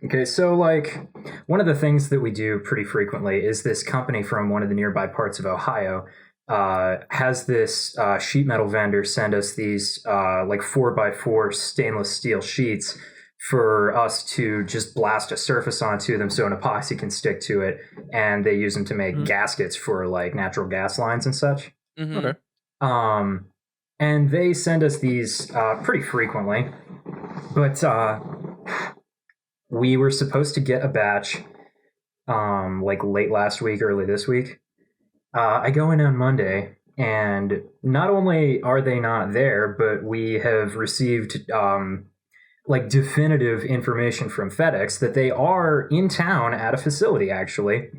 Okay, so like one of the things that we do pretty frequently is this company from one of the nearby parts of Ohio has this sheet metal vendor send us these like 4x4 stainless steel sheets for us to just blast a surface onto them so an epoxy can stick to it, and they use them to make gaskets for like natural gas lines and such. Okay. And they send us these pretty frequently, but we were supposed to get a batch like late last week, early this week. I go in on Monday, and not only are they not there, but we have received like definitive information from FedEx that they are in town at a facility, actually.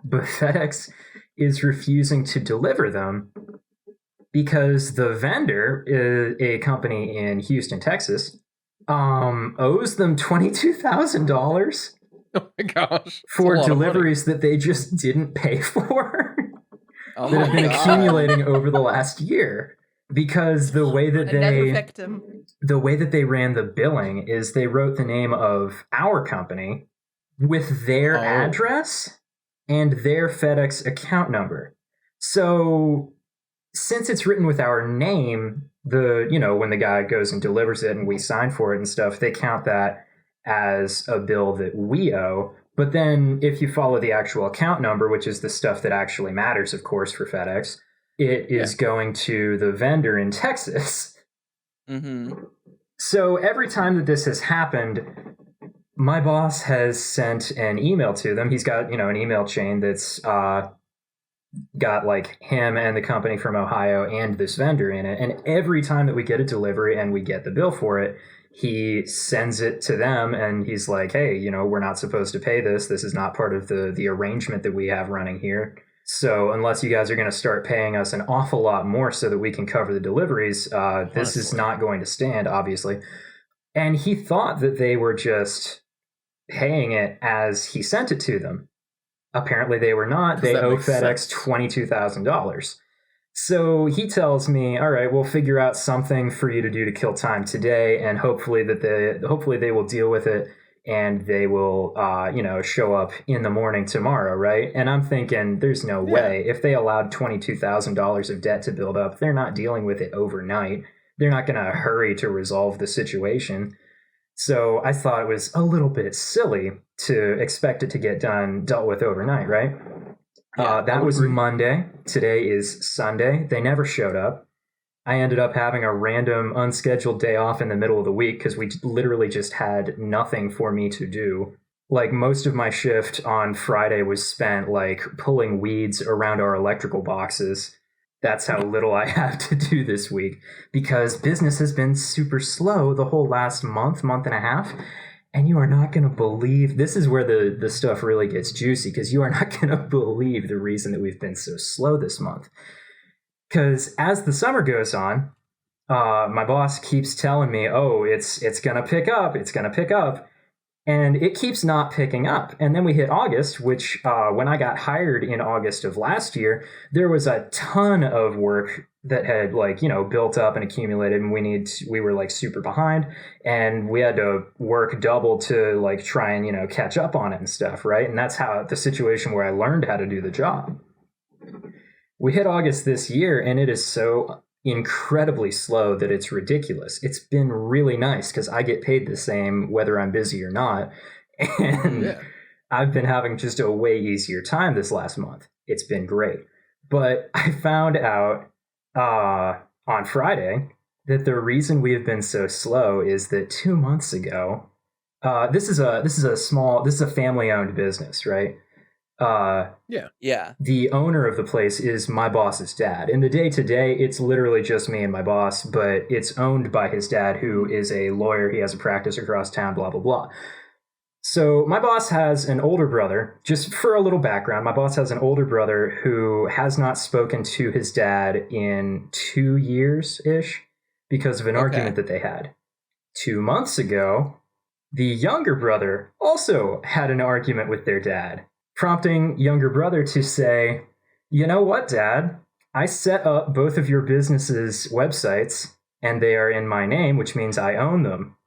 But FedEx is refusing to deliver them because the vendor, a company in Houston, Texas, owes them $22,000 Oh my gosh. for deliveries that they just didn't pay for. Oh that have my been God. accumulating over the last year, because the way that Another victim. the way that they ran the billing is they wrote the name of our company with their address and their FedEx account number. So since it's written with our name, when the guy goes and delivers it and we sign for it and stuff, they count that as a bill that we owe. But then if you follow the actual account number, which is the stuff that actually matters, of course, for FedEx, it is going to the vendor in Texas. Mm-hmm. So every time that this has happened, my boss has sent an email to them. He's got, an email chain that's got like him and the company from Ohio and this vendor in it. And every time that we get a delivery and we get the bill for it, he sends it to them and he's like, hey, we're not supposed to pay this. This is not part of the arrangement that we have running here. So unless you guys are going to start paying us an awful lot more so that we can cover the deliveries, this is not going to stand, obviously. And he thought that they were just paying it as he sent it to them. Apparently they were not. They owe FedEx $22,000. So he tells me, all right, we'll figure out something for you to do to kill time today, and hopefully they will deal with it, and they will show up in the morning tomorrow, right? And I'm thinking, there's no way. If they allowed $22,000 of debt to build up, they're not dealing with it overnight. They're not going to hurry to resolve the situation. So I thought it was a little bit silly to expect it to get dealt with overnight, right? That was Monday. Today is Sunday. They never showed up. I ended up having a random unscheduled day off in the middle of the week because we literally just had nothing for me to do. Like most of my shift on Friday was spent like pulling weeds around our electrical boxes. That's how little I have to do this week because business has been super slow the whole last month and a half. And you are not going to believe, this is where the stuff really gets juicy, because you are not going to believe the reason that we've been so slow this month. Because as the summer goes on, my boss keeps telling me, oh, it's going to pick up, it's going to pick up. And it keeps not picking up. And then we hit August, which when I got hired in August of last year, there was a ton of work that had built up and accumulated, and we were like super behind, and we had to work double to like try and catch up on it and stuff, right? And that's how the situation where I learned how to do the job. We hit August this year, and it is so incredibly slow that it's ridiculous. It's been really nice because I get paid the same whether I'm busy or not, and I've been having just a way easier time this last month. It's been great. But I found out on Friday that the reason we have been so slow is that 2 months ago, this is a family-owned business, right? The owner of the place is my boss's dad. In the day-to-day, it's literally just me and my boss, but it's owned by his dad, who is a lawyer. He has a practice across town, blah, blah, blah. So my boss has an older brother. Just for a little background, my boss has an older brother who has not spoken to his dad in 2 years-ish because of an argument that they had. 2 months ago, the younger brother also had an argument with their dad, prompting younger brother to say, you know what, Dad? I set up both of your businesses' websites, and they are in my name, which means I own them.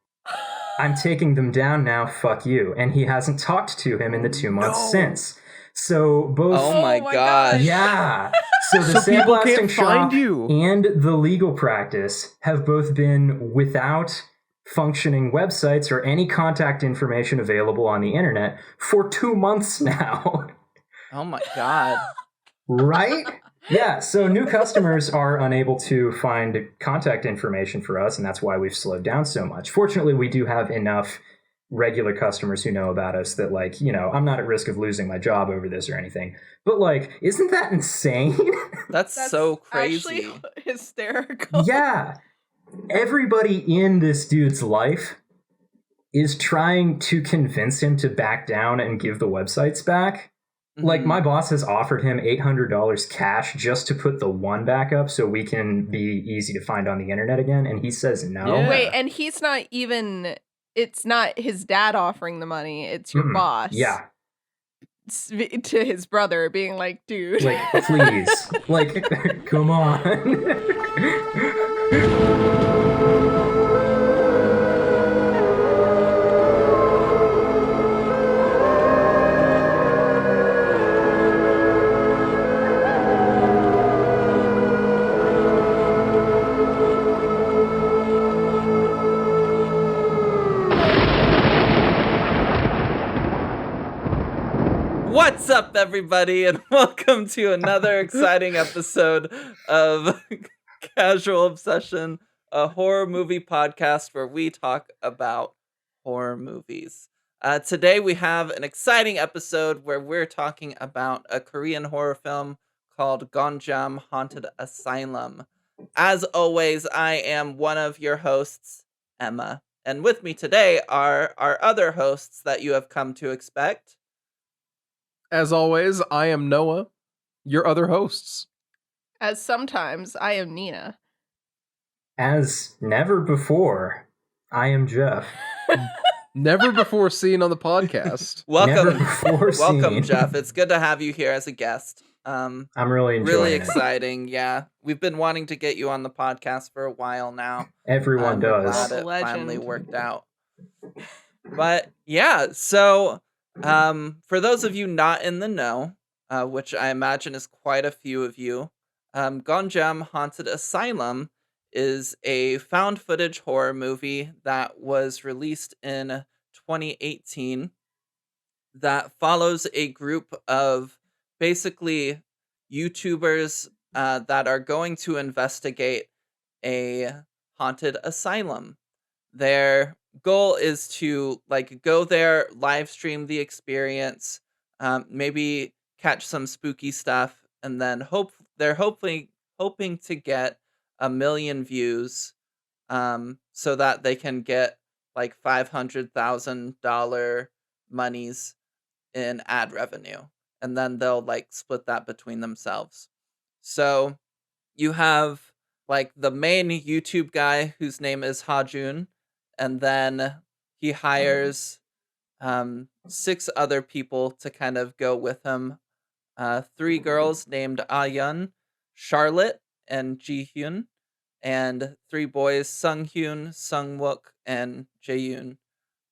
I'm taking them down now, fuck you. And he hasn't talked to him in the 2 months No. since. So both Oh my gosh. yeah. So the So people sandblasting can't find shop you. and the legal practice have both been without functioning websites or any contact information available on the internet for 2 months now. Oh my god. Right? Yeah, so new customers are unable to find contact information for us, and that's why we've slowed down so much. Fortunately, we do have enough regular customers who know about us that, like, you know, I'm not at risk of losing my job over this or anything. But, like, isn't that insane? That's so crazy. Actually hysterical. Yeah. Everybody in this dude's life is trying to convince him to back down and give the websites back. Like, Mhm. my boss has offered him $800 cash just to put the one back up so we can be easy to find on the internet again, and he says no. Yeah. Wait, and he's not even. It's not his dad offering the money. It's your boss. Yeah. To his brother, being like, dude. Like, please. Like, come on. What's up, everybody, and welcome to another exciting episode of Casual Obsession, a horror movie podcast where we talk about horror movies. Today we have an exciting episode where we're talking about a Korean horror film called Gonjiam Haunted Asylum. As always, I am one of your hosts, Emma, and with me today are our other hosts that you have come to expect. As always, I am Noah, your other hosts. As sometimes I am Nina. As never before, I am Jeff. Never before seen on the podcast. Never Welcome, before welcome, seen. Jeff. It's good to have you here as a guest. I'm really enjoying Really it. exciting. Yeah, we've been wanting to get you on the podcast for a while now. Everyone We're does. glad it Legend. finally worked out. But yeah, so for those of you not in the know, which I imagine is quite a few of you, Gonjiam Haunted Asylum is a found footage horror movie that was released in 2018 that follows a group of basically YouTubers that are going to investigate a haunted asylum. Their goal is to like go there, live stream the experience, maybe catch some spooky stuff, and then they're hoping to get 1 million views, so that they can get like $500,000 monies in ad revenue, and then they'll like split that between themselves. So you have like the main YouTube guy whose name is Hajun, and then he hires 6 other people to kind of go with him. 3 girls named Ayun, Charlotte, and Jihyun, and 3 boys, Sunghyun, Sungwook, and Jaeyoon.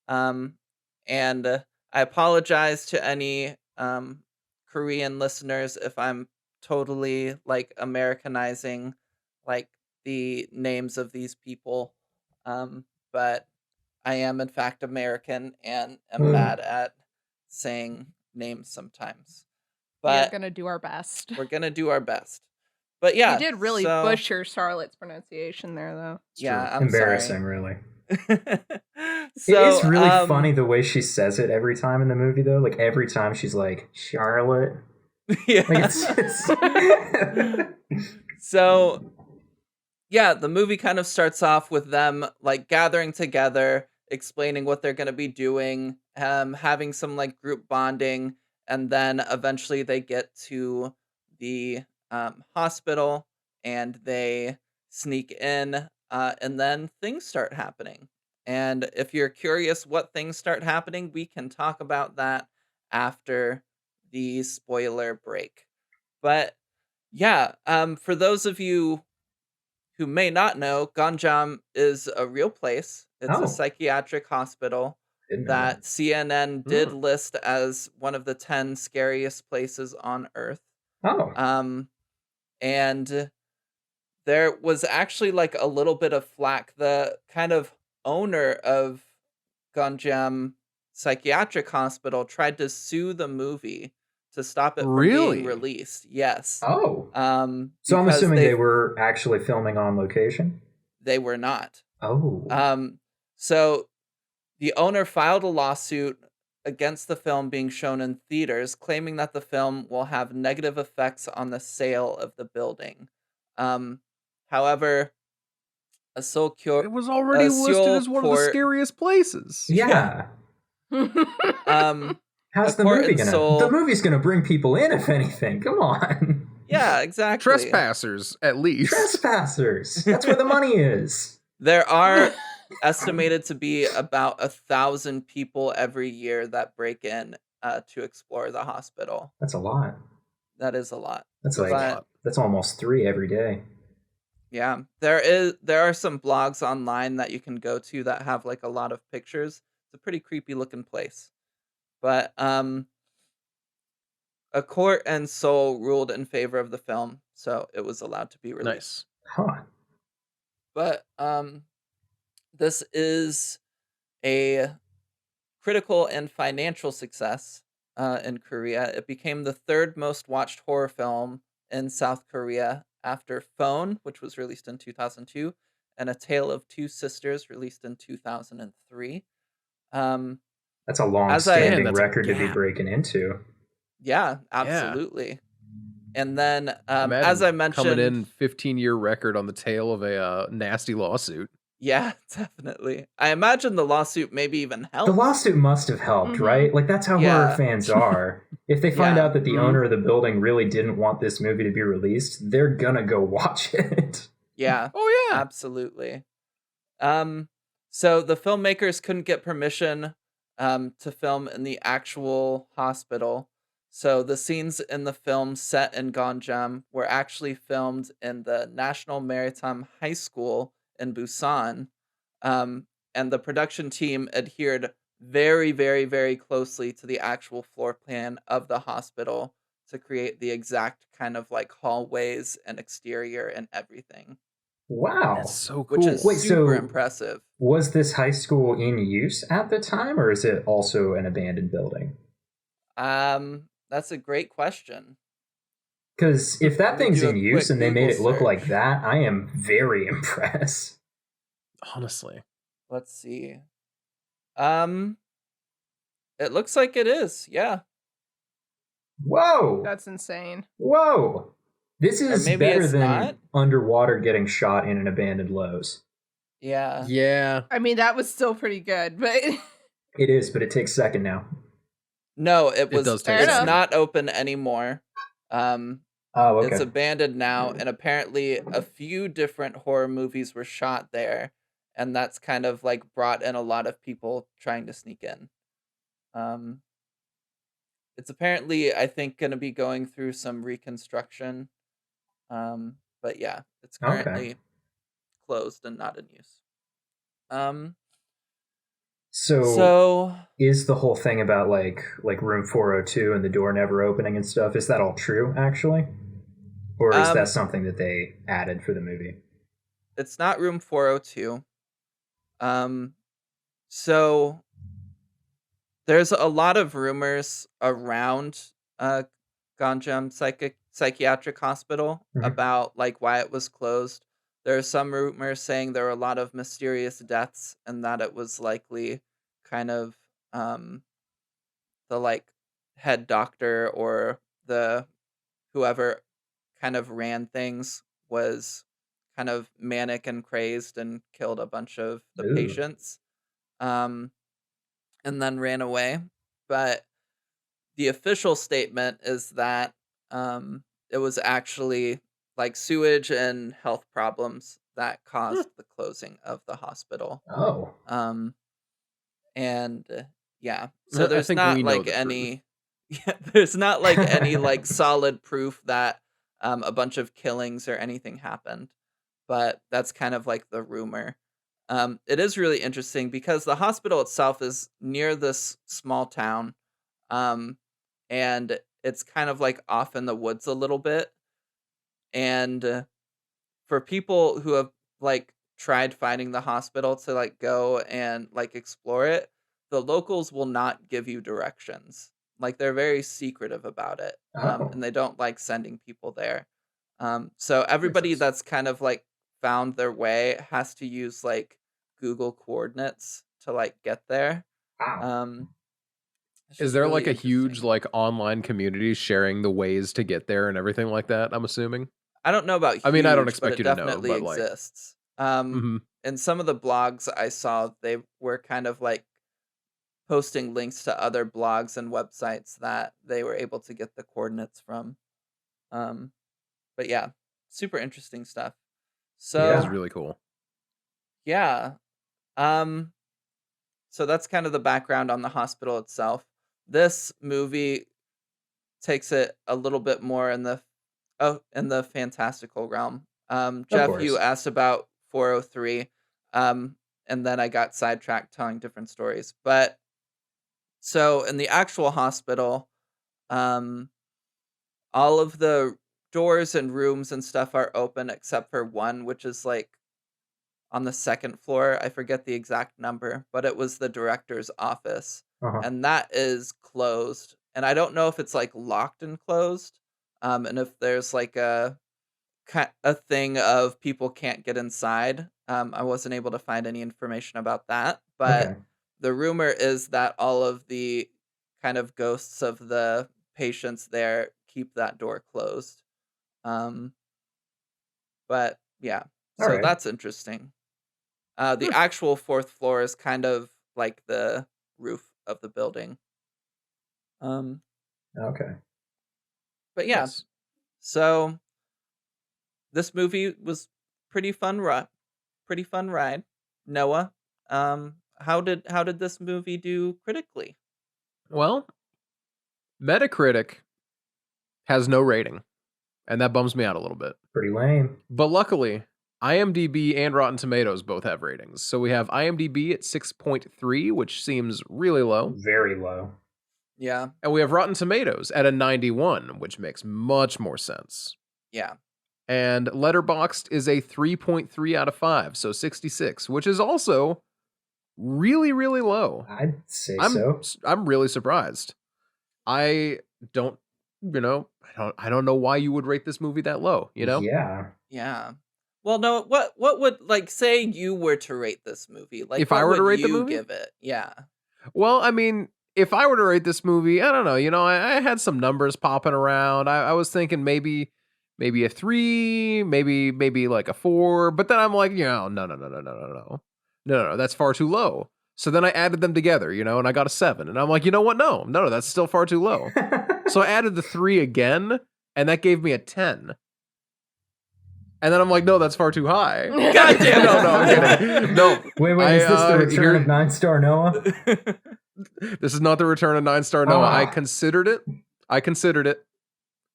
And I apologize to any Korean listeners if I'm totally like Americanizing like the names of these people, but I am in fact American and am bad at saying names sometimes. We're But gonna do our best. we're gonna do our best. But yeah, You did really so, butcher Charlotte's pronunciation there, though. Yeah, I'm Embarrassing, sorry. really. So, it is really funny the way she says it every time in the movie, though. Like, every time she's like, Charlotte. Yeah. Like, it's... So, yeah, the movie kind of starts off with them like gathering together, explaining what they're going to be doing, having some like group bonding, and then eventually they get to the hospital and they sneak in, and then things start happening. And if you're curious what things start happening, we can talk about that after the spoiler break. But yeah, for those of you who may not know, Gonjiam is a real place. It's a Oh, psychiatric hospital didn't know that that. CNN did list as one of the 10 scariest places on Earth. Oh, And there was actually like a little bit of flack. The kind of owner of Gonjiam Psychiatric Hospital tried to sue the movie to stop it from being Really? released. Yes. oh. So I'm Because assuming they were actually filming on location. they were not. Oh, So the owner filed a lawsuit against the film being shown in theaters, claiming that the film will have negative effects on the sale of the building. However, a Seoul It was already listed as one of the court, scariest places. yeah. um, How's a the court movie in gonna? Seoul, The movie's gonna bring people in, if anything. Come on, yeah, exactly. Trespassers, at least. trespassers. That's where the money is. There are estimated to be about 1,000 people every year that break in to explore the hospital. That's a lot. That is a lot. That's That's like a lot. that's almost 3 every day. Yeah, there are some blogs online that you can go to that have like a lot of pictures. It's a pretty creepy looking place. But a court in Seoul ruled in favor of the film, so it was allowed to be released. Nice. Huh. But this is a critical and financial success in Korea. It became the third most watched horror film in South Korea after Phone, which was released in 2002, and A Tale of Two Sisters, released in 2003. That's a As I long-standing that's a record to be gap. breaking into. yeah, absolutely. And then as Imagine I mentioned, coming in 15-year record on the tail of a nasty lawsuit. yeah, definitely. I imagine the lawsuit maybe even The helped. lawsuit must have helped, right? Like that's how horror Yeah. fans are. If they find Yeah. out that the owner of the building really didn't want this movie to be released, they're gonna go watch it. Yeah, Oh, yeah. absolutely. So the filmmakers couldn't get permission to film in the actual hospital. So the scenes in the film set in Gonjiam were actually filmed in the National Maritime High School in Busan. And the production team adhered very, very, very closely to the actual floor plan of the hospital to create the exact kind of like hallways and exterior and everything, Wow. That's so which cool. is Wait, super so- impressive. Was this high school in use at the time, or is it also an abandoned building? That's a great question. Because if that Let me thing's do a in use quick and they made Google it look like search. that, I am very impressed. Honestly. Let's see. It looks like it is. Yeah. Whoa! That's insane. Whoa! This is maybe better it's than not? underwater getting shot in an abandoned Lowe's. Yeah. Yeah. I mean, that was still pretty good, but It is, but it takes second now. No, it was. does take Fair It's enough. not open anymore. Um, Oh, okay. It's abandoned now, and apparently a few different horror movies were shot there, and that's kind of like brought in a lot of people trying to sneak in. It's apparently, I think, going to be going through some reconstruction. But yeah, it's Okay. currently closed and not in use. So, So is the whole thing about like room 402 and the door never opening and stuff, is that all true actually? Or is that something that they added for the movie? it's not room 402. So there's a lot of rumors around Gonjiam Psychiatric Hospital Mhm. about like why it was closed. There are some rumors saying there were a lot of mysterious deaths and that it was likely kind of the like head doctor or the whoever kind of ran things was kind of manic and crazed and killed a bunch of the Ooh. patients. And then ran away. But the official statement is that it was actually like sewage and health problems that caused the closing of the hospital. Oh. And yeah, I so there's think not we know like the any, yeah, there's not like any like solid proof that a bunch of killings or anything happened, but that's kind of like the rumor. It is really interesting because the hospital itself is near this small town, and it's kind of like off in the woods a little bit. And for people who have like tried finding the hospital to like go and like explore it, the locals will not give you directions. Like they're very secretive about it, Oh. and they don't like sending people there. So everybody sense. that's kind of like found their way has to use like Google coordinates to like get there. Wow. It's Is just there really like a huge interesting. like online community sharing the ways to get there and everything like that? I'm assuming. I don't know about huge, I mean, I don't but expect it you to know, definitely but like, exists. mhm. In some of the blogs I saw, they were kind of like posting links to other blogs and websites that they were able to get the coordinates from. But yeah, super interesting stuff. This So is Yeah. really cool. yeah, so that's kind of the background on the hospital itself. This movie takes it a little bit more in the fantastical realm. Of Jeff, you course. asked about 403, and then I got sidetracked telling different stories. But so in the actual hospital, um, all of the doors and rooms and stuff are open except for one, which is like on the second floor. I forget the exact number, but it was the director's office, Uh-huh. and that is closed. And I don't know if it's like locked and closed, and if there's like a thing of people can't get inside. I wasn't able to find any information about that, but Okay. the rumor is that all of the kind of ghosts of the patients there keep that door closed. But yeah, All so right. that's interesting. The actual fourth floor is kind of like the roof of the building. Okay. But yeah, Nice. so this movie was pretty fun ride. Noah, how did this movie do critically? Well, Metacritic has no rating, and that bums me out a little bit. Pretty lame. But luckily, IMDb and Rotten Tomatoes both have ratings. So we have IMDb at 6.3, which seems really low. Very low. Yeah, And we have Rotten Tomatoes at a 91, which makes much more sense. yeah, And Letterboxd is a 3.3 out of 5, so 66, which is also really, really low. I'd say so. I'm really surprised. I don't know why you would rate this movie that low, you know? Yeah. yeah. Well, no, what would, like, say you were to rate this movie? Like, If I what were to would rate the you movie? give it? Yeah. Well, I mean, if I were to rate this movie, I don't know, I had some numbers popping around. I was thinking maybe a 3, maybe like a 4, but then I'm like, no, that's far too low. So then I added them together, and I got a 7, and I'm like, you know what? No, that's still far too low. So I added the 3 again, and that gave me a 10. And then I'm like, no, that's far too high. God damn it. No, I'm kidding. No, Wait, is this the return of 9-star Noah? this is not the return of 9-star Noah. Ah. I considered it,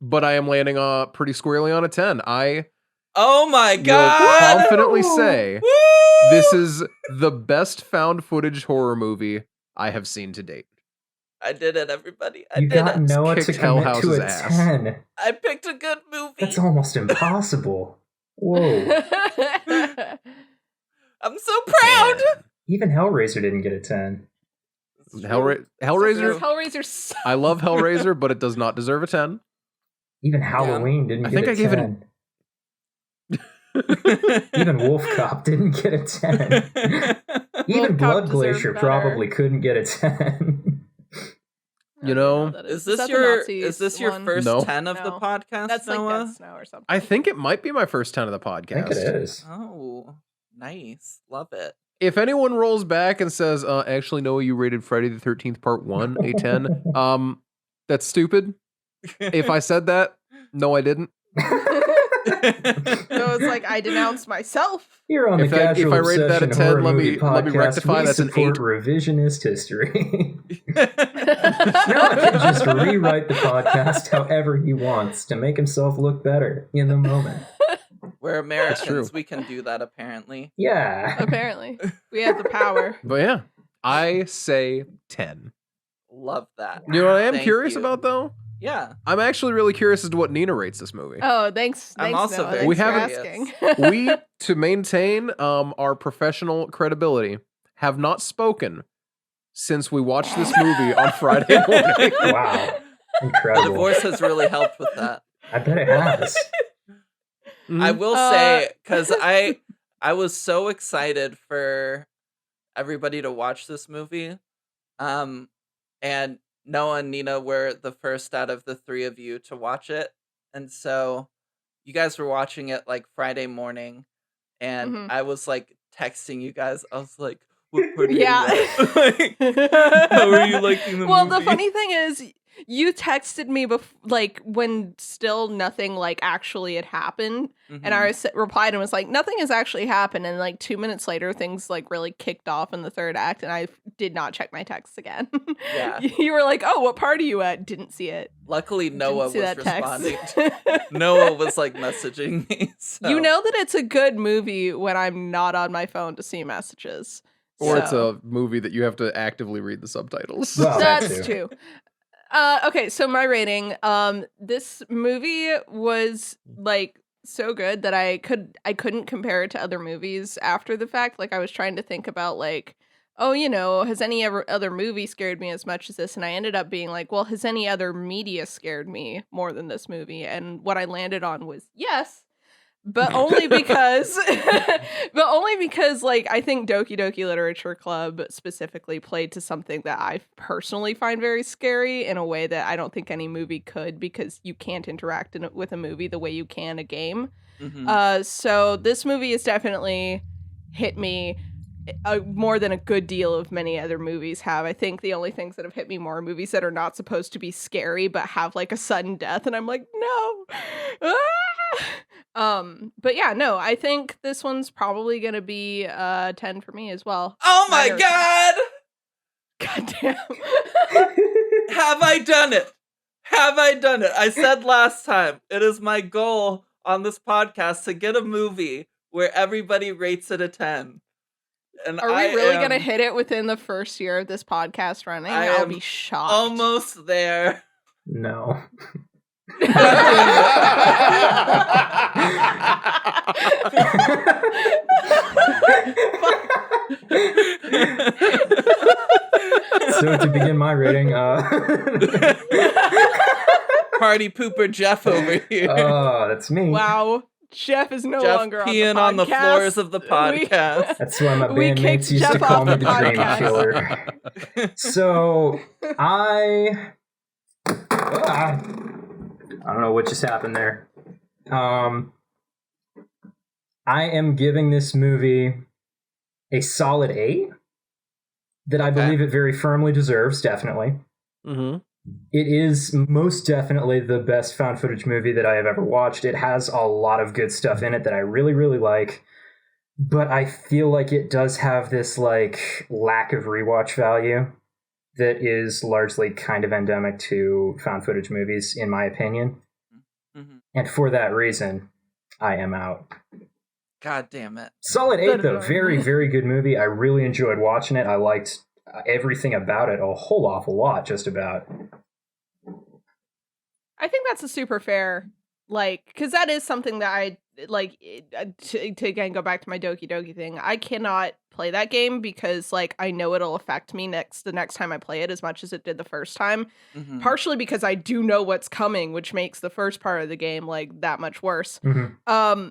but I am landing pretty squarely on a 10. I Oh my will god! confidently say Woo! this is the best found footage horror movie I have seen to date. I did it, everybody. I You did got it. Noah to Kicked Hell commit to a House's ass. 10. I picked a good movie. That's almost impossible. Whoa. I'm so proud. Even Hellraiser didn't get a 10. Hellraiser. Hellraiser sucks. I love Hellraiser, but it does not deserve a 10. Even Halloween didn't I get think a I gave it 10. Even Wolf Cop didn't get a 10. Even Wolf Cop Blood deserved Glacier better. probably couldn't get a 10. You know, Is this that the your Nazis one? first No. 10 of the No. podcast, That's like Noah? Death Snow or something. I think it might be my first 10 of the I podcast. think it is. Oh, nice. Love it. If anyone rolls back and says, actually, Noah, you rated Friday the 13th Part 1 a 10, that's stupid. If I said that, no, I didn't. So it's like I denounced myself. Here on the If I Casual rated that a Obsession 10, Horror let Movie me Podcast, rectify, we that's an support 8. revisionist history. Noah can just rewrite the podcast however he wants to make himself look better in the moment. We're We're Americans. true. We can do that, apparently. Yeah. Apparently, we have the power. But yeah, I say 10. Love that. You know what I am Thank curious you. about, though? Yeah. I'm actually really curious as to what Nina rates this movie. Oh, thanks. I'm Thanks, also Noah. very We Thanks for haven't- asking. We, to maintain our professional credibility, have not spoken since we watched this movie on Friday morning. Wow. The Incredible. divorce has really helped with that. I bet it has. I Mhm. will say, because I was so excited for everybody to watch this movie. And Noah and Nina were the first out of the three of you to watch it. And so you guys were watching it like Friday morning. And Mhm. I was like texting you guys. I was like, what part are Yeah. you at? Like, how are you liking the Well, movie? the funny thing is, you texted me like when still nothing like actually had happened, and I replied and was like, nothing has actually happened. And like 2 minutes later, things like really kicked off in the third act, and I did not check my texts again. Yeah. You were like, oh, what part are you at? Didn't see it. Luckily, Noah Didn't see was that responding. text. Noah was like messaging me. So. You know that it's a good movie when I'm not on my phone to see messages. Or it's So- a movie that you have to actively read the subtibles. Well, that That's too. true. Okay, so my rating. This movie was like so good that I couldn't compare it to other movies after the fact. Like I was trying to think about like, oh, has any other movie scared me as much as this? And I ended up being like, well, has any other media scared me more than this movie? And what I landed on was yes. But only because like I think Doki Doki Literature Club specifically played to something that I personally find very scary in a way that I don't think any movie could, because you can't interact with a movie the way you can a game. So this movie has definitely hit me more than a good deal of many other movies have. I think the only things that have hit me more are movies that are not supposed to be scary but have like a sudden death, and I'm like, no. But yeah, no, I think this one's probably gonna be 10 for me as well. Oh my Minor- god! God damn. Have I done it? Have I done it? I said last time, it is my goal on this podcast to get a movie where everybody rates it a 10. And Are we really gonna hit it within the first year of this podcast running? I'll be shocked. Almost there. No. So to begin my rating, Party pooper Jeff over here. oh, that's me. Wow. Jeff is no Jeff longer peeing on the floors podcast. of the podcast. That's why my We kicked bandmates used to Jeff call off me the the Dream podcast. Killer. So I don't know what just happened there. I am giving this movie a solid 8 that I Okay. believe it very firmly deserves, definitely. Mm-hmm. It is most definitely the best found footage movie that I have ever watched. It has a lot of good stuff in it that I really, really like. But I feel like it does have this like lack of rewatch value that is largely kind of endemic to found footage movies, in my opinion. Mhm. And for that reason, I am out. God damn it. Solid 8, though. Very, very good movie. I really enjoyed watching it. I liked everything about it a whole awful lot, just about. I think that's a super fair, like, because that is something that I like to again go back to my Doki Doki thing. I cannot play that game because like I know it'll affect me the next time I play it as much as it did the first time. Mhm. Partially because I do know what's coming, which makes the first part of the game like that much worse. Mm-hmm.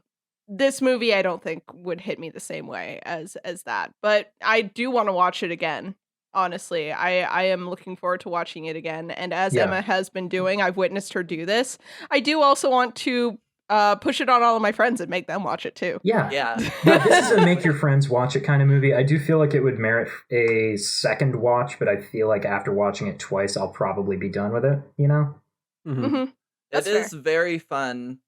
This movie I don't think would hit me the same way as that, but I do want to watch it again. Honestly, I am looking forward to watching it again. And as Yeah. Emma has been doing, I've witnessed her do this. I do also want to push it on all of my friends and make them watch it too. Yeah. Yeah. Yeah, this is a make your friends watch it kind of movie. I do feel like it would merit a second watch, but I feel like after watching it twice, I'll probably be done with it, you know? Mm-hmm. Mhm. It That's is fair. very fun,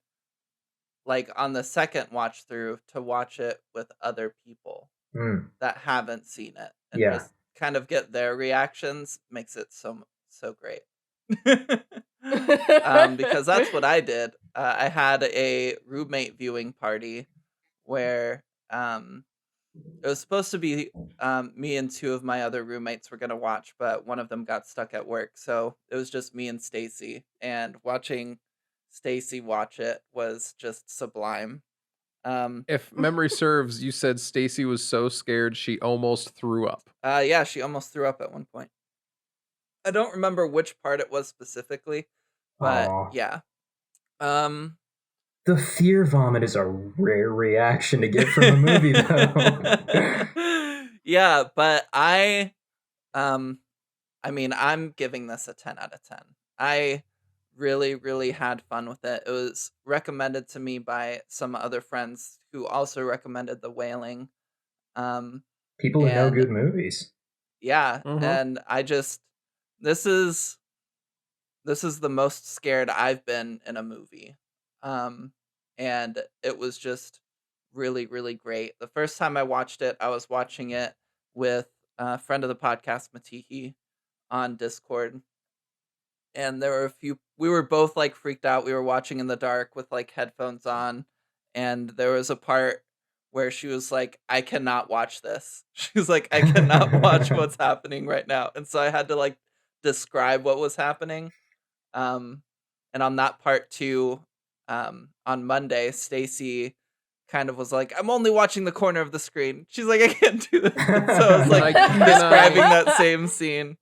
like on the second watch through, to watch it with other people Mm. that haven't seen it and Yeah. just kind of get their reactions. Makes it so great. Because that's what I did. I had a roommate viewing party where it was supposed to be me and two of my other roommates were gonna watch, but one of them got stuck at work, so it was just me and Stacy. And watching Stacy watch it was just sublime. If memory serves, you said Stacy was so scared she almost threw up. Yeah, she almost threw up at one point. I don't remember which part it was specifically, but Aw. yeah. Um, The fear vomit is a rare reaction to get from a movie, though. yeah, but I mean, I'm giving this a 10 out of 10. I really, really had fun with it. It was recommended to me by some other friends who also recommended The Wailing. People who know And good movies. yeah, Mhm. and I just this is the most scared I've been in a movie. And it was just really, really great. The first time I watched it, I was watching it with a friend of the podcast, Matihi, on Discord. And there were we were both like freaked out. We were watching in the dark with like headphones on. And there was a part where she was like, I cannot watch this. She was like, I cannot watch what's happening right now. And so I had to like describe what was happening. And on that part too, on Monday, Stacy kind of was like, I'm only watching the corner of the screen. She's like, I can't do this. So I was like describing that same scene.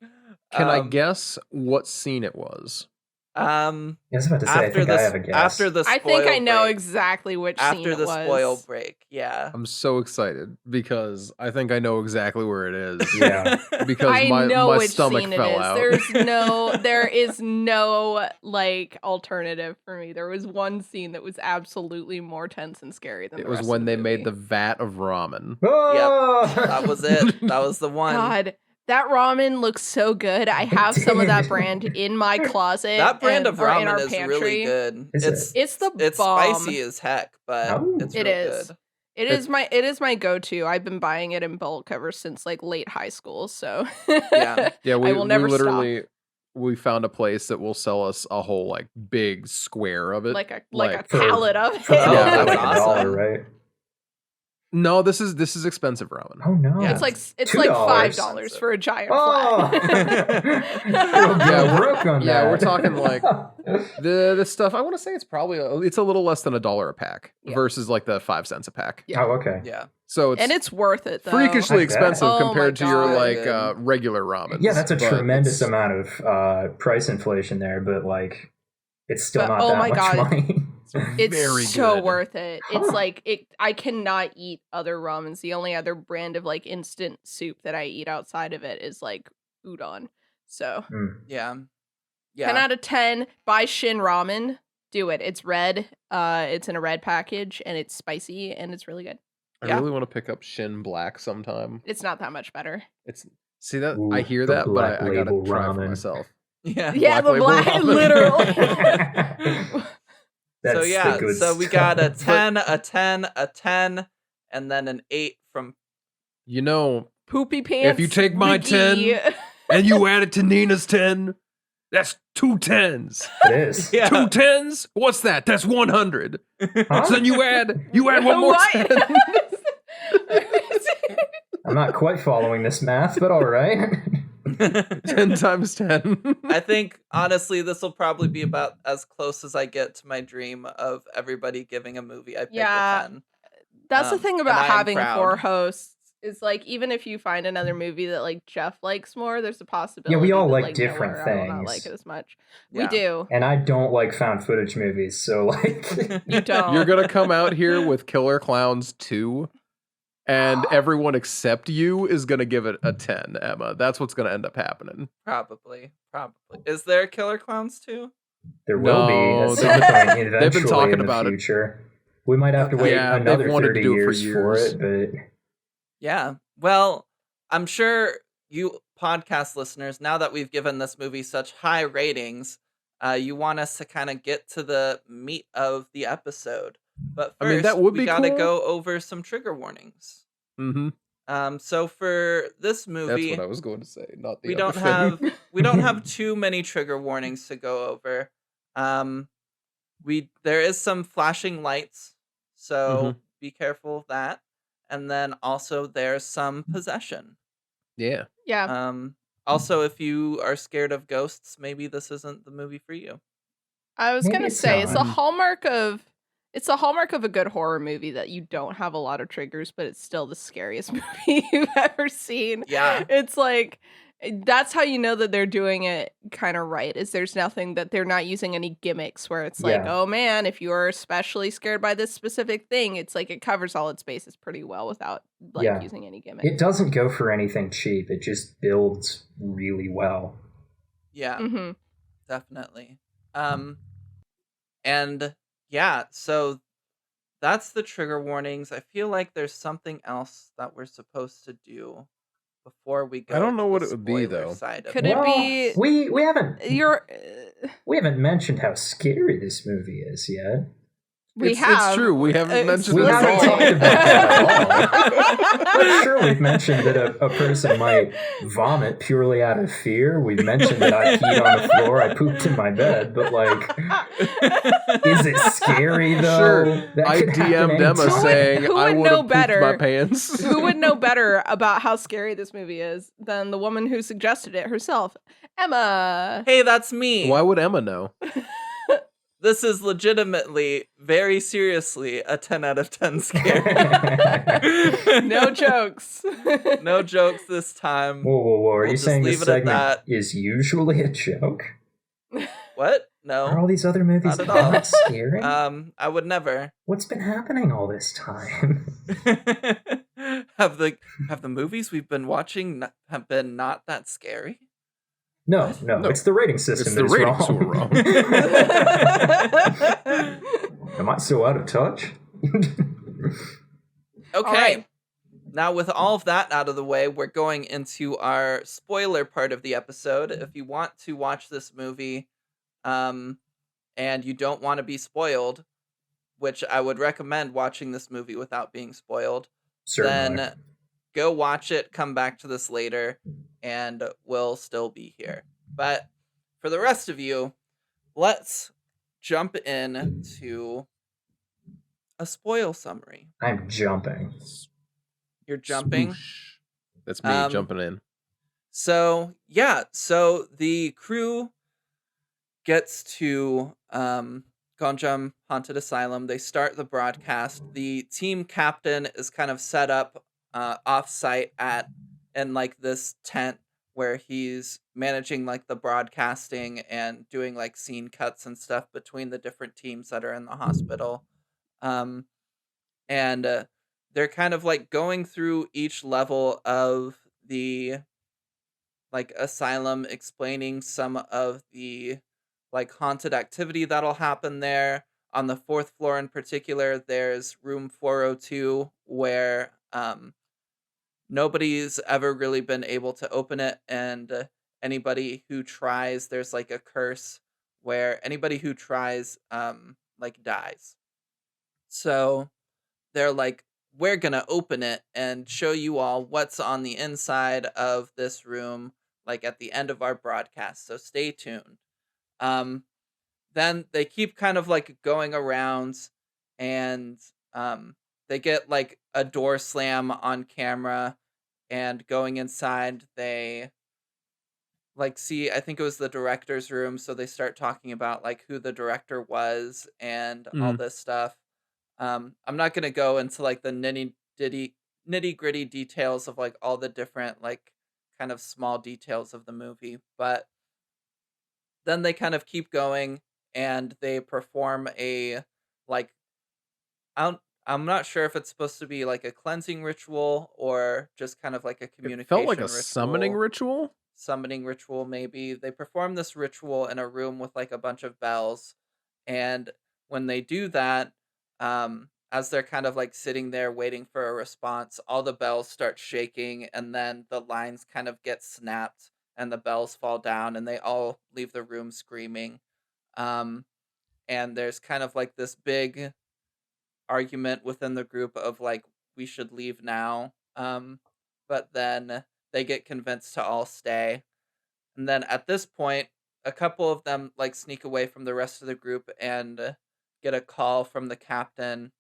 Can I guess what scene it was? I was about to say, I think I have a guess. After the spoil I think I know break. exactly which After scene it the was. spoil break, yeah. I'm so excited because I think I know exactly where it is. Yeah. Because I my know which stomach scene it fell is. out. There is no like alternative for me. There was one scene that was absolutely more tense and scary than It the was rest when of the they made movie. the vat of ramen. Oh! That was it. That was the one. God, that ramen looks so good. I have some of that brand in my closet. That brand of or in ramen our is pantry. really good. Is it? It's the It's bomb. spicy as heck, but Oh. it's It real is. good. It is my go-to. I've been buying it in bulk ever since like late high school. So Yeah. Yeah, I will never we stop. literally we found a place that will sell us a whole like big square of it. like a For- pallet of it. For Oh, Yeah, like that's $1, awesome. right? No, this is expensive ramen. Oh no! Yeah. It's like $2. $5 for a giant Oh, flat. Yeah, broke on yeah, that. we're talking like the stuff. I want to say it's probably it's a little less than $1 a pack Yeah. versus like the 5 cents a pack. Yeah. Oh, okay. Yeah. So it's And it's worth it though. freakishly I bet. expensive Oh my compared to your God. like Good. regular ramen. Yeah, that's a tremendous amount of price inflation there, but like, it's still But, not oh that my much God. money. It's very so good. worth it. It's Huh. like I cannot eat other ramens. The only other brand of like instant soup that I eat outside of it is like udon. So Mm. Yeah. 10 Yeah. out of 10. Buy Shin Ramen. Do it. It's red. It's in a red package and it's spicy and it's really good. I Yeah. really want to pick up Shin Black sometime. It's not that much better. It's see that Ooh, I hear the that, but Black I gotta Label try for ramen. myself. Yeah. Yeah, the Black black, Label ramen. literally. That's So yeah, the good so we got a stuff. 10, a 10, a 10, and then an 8 from You know, Poopy pants. you take my Ricky. 10 and you add it to Nina's 10, that's 2 10s. It is. Yeah. 2 10s? What's that? That's 100. Huh? So then you add one more What? 10. I'm not quite following this math, but all right. 10 times 10. I think honestly this will probably be about as close as I get to my dream of everybody giving a movie I picked Yeah. a 10. That's the Um, thing and about I am having proud. 4 hosts. Is like even if you find another movie that like Jeff likes more, there's a possibility. we all that, like different Noah or I will not things. like it as much. Yeah. We do. And I don't like found footage movies, so like, You don't. You're going to come out here with Killer Clowns 2 and everyone except you is going to give it a 10, Emma. That's what's going to end up happening. Probably. Is there Killer Clowns too? there will be No, at some point eventually they've been talking in the about it. future. We might have to wait Yeah, they've another wanted to 30 do it for years for years. it, but Yeah. Well, I'm sure you podcast listeners, now that we've given this movie such high ratings, you want us to kind of get to the meat of the episode. But first, I mean, that would we be gotta cool. go over some trigger warnings. Mm-hmm. So for this That's movie, what I was going to say, not the we other don't thing. have too many trigger warnings to go over. Um, there is some flashing lights, so be careful of that. And then also there's some possession. Yeah. Yeah. Also, if you are scared of ghosts, maybe this isn't the movie for you. I was Maybe gonna it's say it's a not. hallmark of a good horror movie that you don't have a lot of triggers, but it's still the scariest movie you've ever seen. Yeah. It's like that's how you know that they're doing it kind of right. Is there's nothing that they're not using any gimmicks where it's like, Yeah. oh man, if you are especially scared by this specific thing, it's like it covers all its bases pretty well without like Yeah. using any gimmicks. It doesn't go for anything cheap. It just builds really well. Yeah, Mm-hmm. definitely. And yeah, so that's the trigger warnings. I feel like there's something else that we're supposed to do before we go. I don't know to what the it would be, spoiler though. Side of Could it. it be we haven't your? mentioned how scary this movie is yet. It's true. We haven't mentioned We it at haven't all. talked about that at all. Well, sure, we've mentioned that a person might vomit purely out of fear. We've mentioned that I peed on the floor, I pooped in my bed, but like, is it scary though? Sure. That I could happen DM'd Emma anytime. saying who I would would know have pooped better? my pants. Who would know better about how scary this movie is than the woman who suggested it herself, Emma? Hey, that's me. Why would Emma know? This is legitimately, very seriously, a 10 out of 10 scary. No jokes. No jokes this time. Whoa. Are We'll you just saying leave this it at segment that. is usually a joke? What? Are all No. these other movies Not at all. that scary? I would never. What's been happening all this time? Have the movies we've been watching have been not that scary? No, No. it's the rating system It's that the is ratings wrong. who are wrong. Am I so out of touch? Okay. right. Now, with all of that out of the way, we're going into our spoiler part of the episode. If you want to watch this movie, and you don't want to be spoiled, which I would recommend watching this movie without being spoiled, Certainly. then go watch it, come back to this later, and we'll still be here. But for the rest of you, let's jump in to a spoil summary. I'm jumping. You're jumping? Swoosh. That's me jumping in. So the crew gets to Gonjiam Haunted Asylum. They start the broadcast. The team captain is kind of set up off-site in like this tent where he's managing like the broadcasting and doing like scene cuts and stuff between the different teams that are in the hospital. And they're kind of like going through each level of the like asylum, explaining some of the like haunted activity that'll happen there. On the 4th floor in particular, there's room 402 where nobody's ever really been able to open it, and anybody who tries, there's like a curse where anybody who tries like dies. So they're like, we're gonna open it and show you all what's on the inside of this room, like at the end of our broadcast, so stay tuned. Then they keep kind of like going around, and they get like a door slam on camera, and going inside they like see, I think it was the director's room, so they start talking about like who the director was and all this stuff. I'm not gonna go into like the nitty gritty details of like all the different like kind of small details of the movie, but then they kind of keep going and they perform a like I'm not sure if it's supposed to be like a cleansing ritual or just kind of like a communication It felt like a ritual. summoning ritual. Summoning ritual, maybe. They perform this ritual in a room with like a bunch of bells, and when they do that, as they're kind of like sitting there waiting for a response, all the bells start shaking, and then the lines kind of get snapped and the bells fall down and they all leave the room screaming. And there's kind of like this big argument within the group of like, we should leave now. but then they get convinced to all stay. And then at this point, a couple of them like sneak away from the rest of the group and get a call from the captain,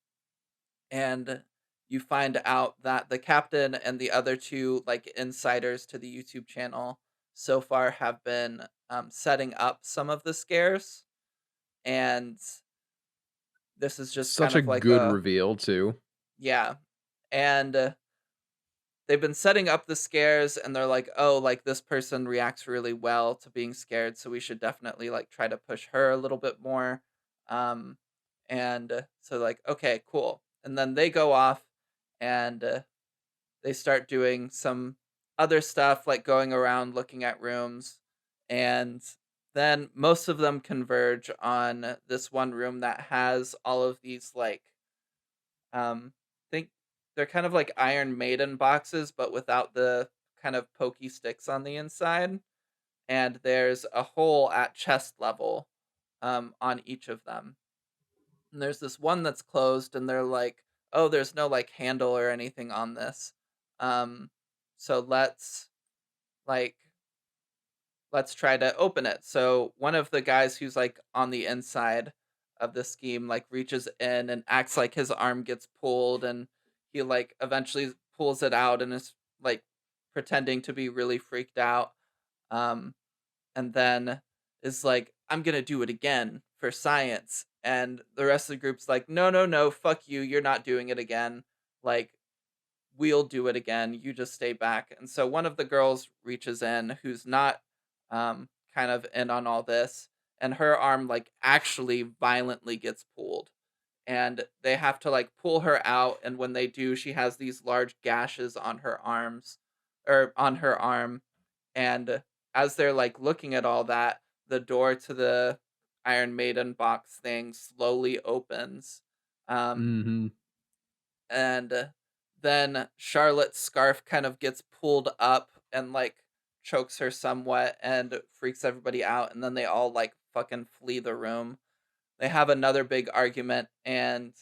and you find out that the captain and the other two like insiders to the YouTube channel so far have been setting up some of the scares, and this is just Such kind a of like good a reveal too. yeah, and they've been setting up the scares, and they're like, oh, like this person reacts really well to being scared, so we should definitely like try to push her a little bit more. um and so like, okay, cool. And then they go off, and they start doing some other stuff like going around looking at rooms, and then most of them converge on this one room that has all of these like think they're kind of like Iron Maiden boxes, but without the kind of pokey sticks on the inside. And there's a hole at chest level on each of them. And there's this one that's closed, and they're like, oh, there's no like handle or anything on this. Um, so like let's try to open it. So one of the guys who's like on the inside of the scheme like reaches in and acts like his arm gets pulled, and he like eventually pulls it out and is like pretending to be really freaked out. Um and then is like, I'm going to do it again for science. And the rest of the group's like, no, no, no, fuck you. You're not doing it again. Like, we'll do it again. You just stay back. And so one of the girls reaches in, who's not kind of in on all this, and her arm like actually violently gets pulled. And they have to like pull her out, and when they do, she has these large gashes on her arms, or on her arm. And as they're like looking at all that, the door to the Iron Maiden box thing slowly opens. Um, Mm-hmm. and then Charlotte's scarf kind of gets pulled up and like chokes her somewhat and freaks everybody out, and then they all like fucking flee the room. They have another big argument, and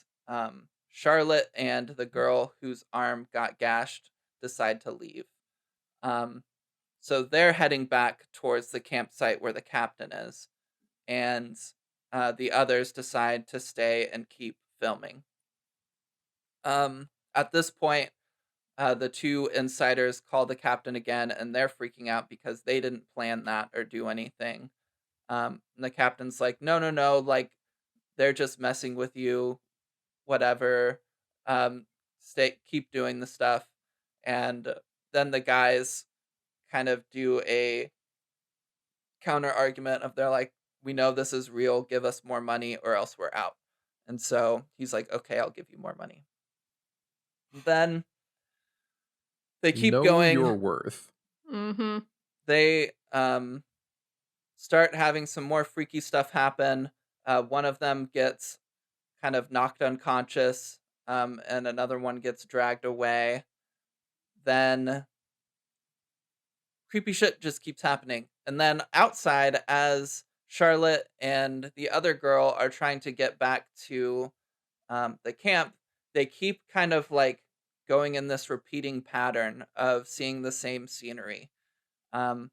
Charlotte and the girl whose arm got gashed decide to leave. um, so they're heading back towards the campsite where the captain is, and the others decide to stay and keep filming. At this point, the two insiders call the captain again, and they're freaking out because they didn't plan that or do anything. And the captain's like, no, no, no, like they're just messing with you, whatever. Um, keep doing the stuff. And then the guys kind of do a counter argument of, they're like, we know this is real, give us more money or else we're out. And so he's like, okay, I'll give you more money. Then they keep Know going. your worth. Mm-hmm. They start having some more freaky stuff happen. One of them gets kind of knocked unconscious, and another one gets dragged away. Then creepy shit just keeps happening. And then outside, as Charlotte and the other girl are trying to get back to the camp, they keep kind of like going in this repeating pattern of seeing the same scenery. Um,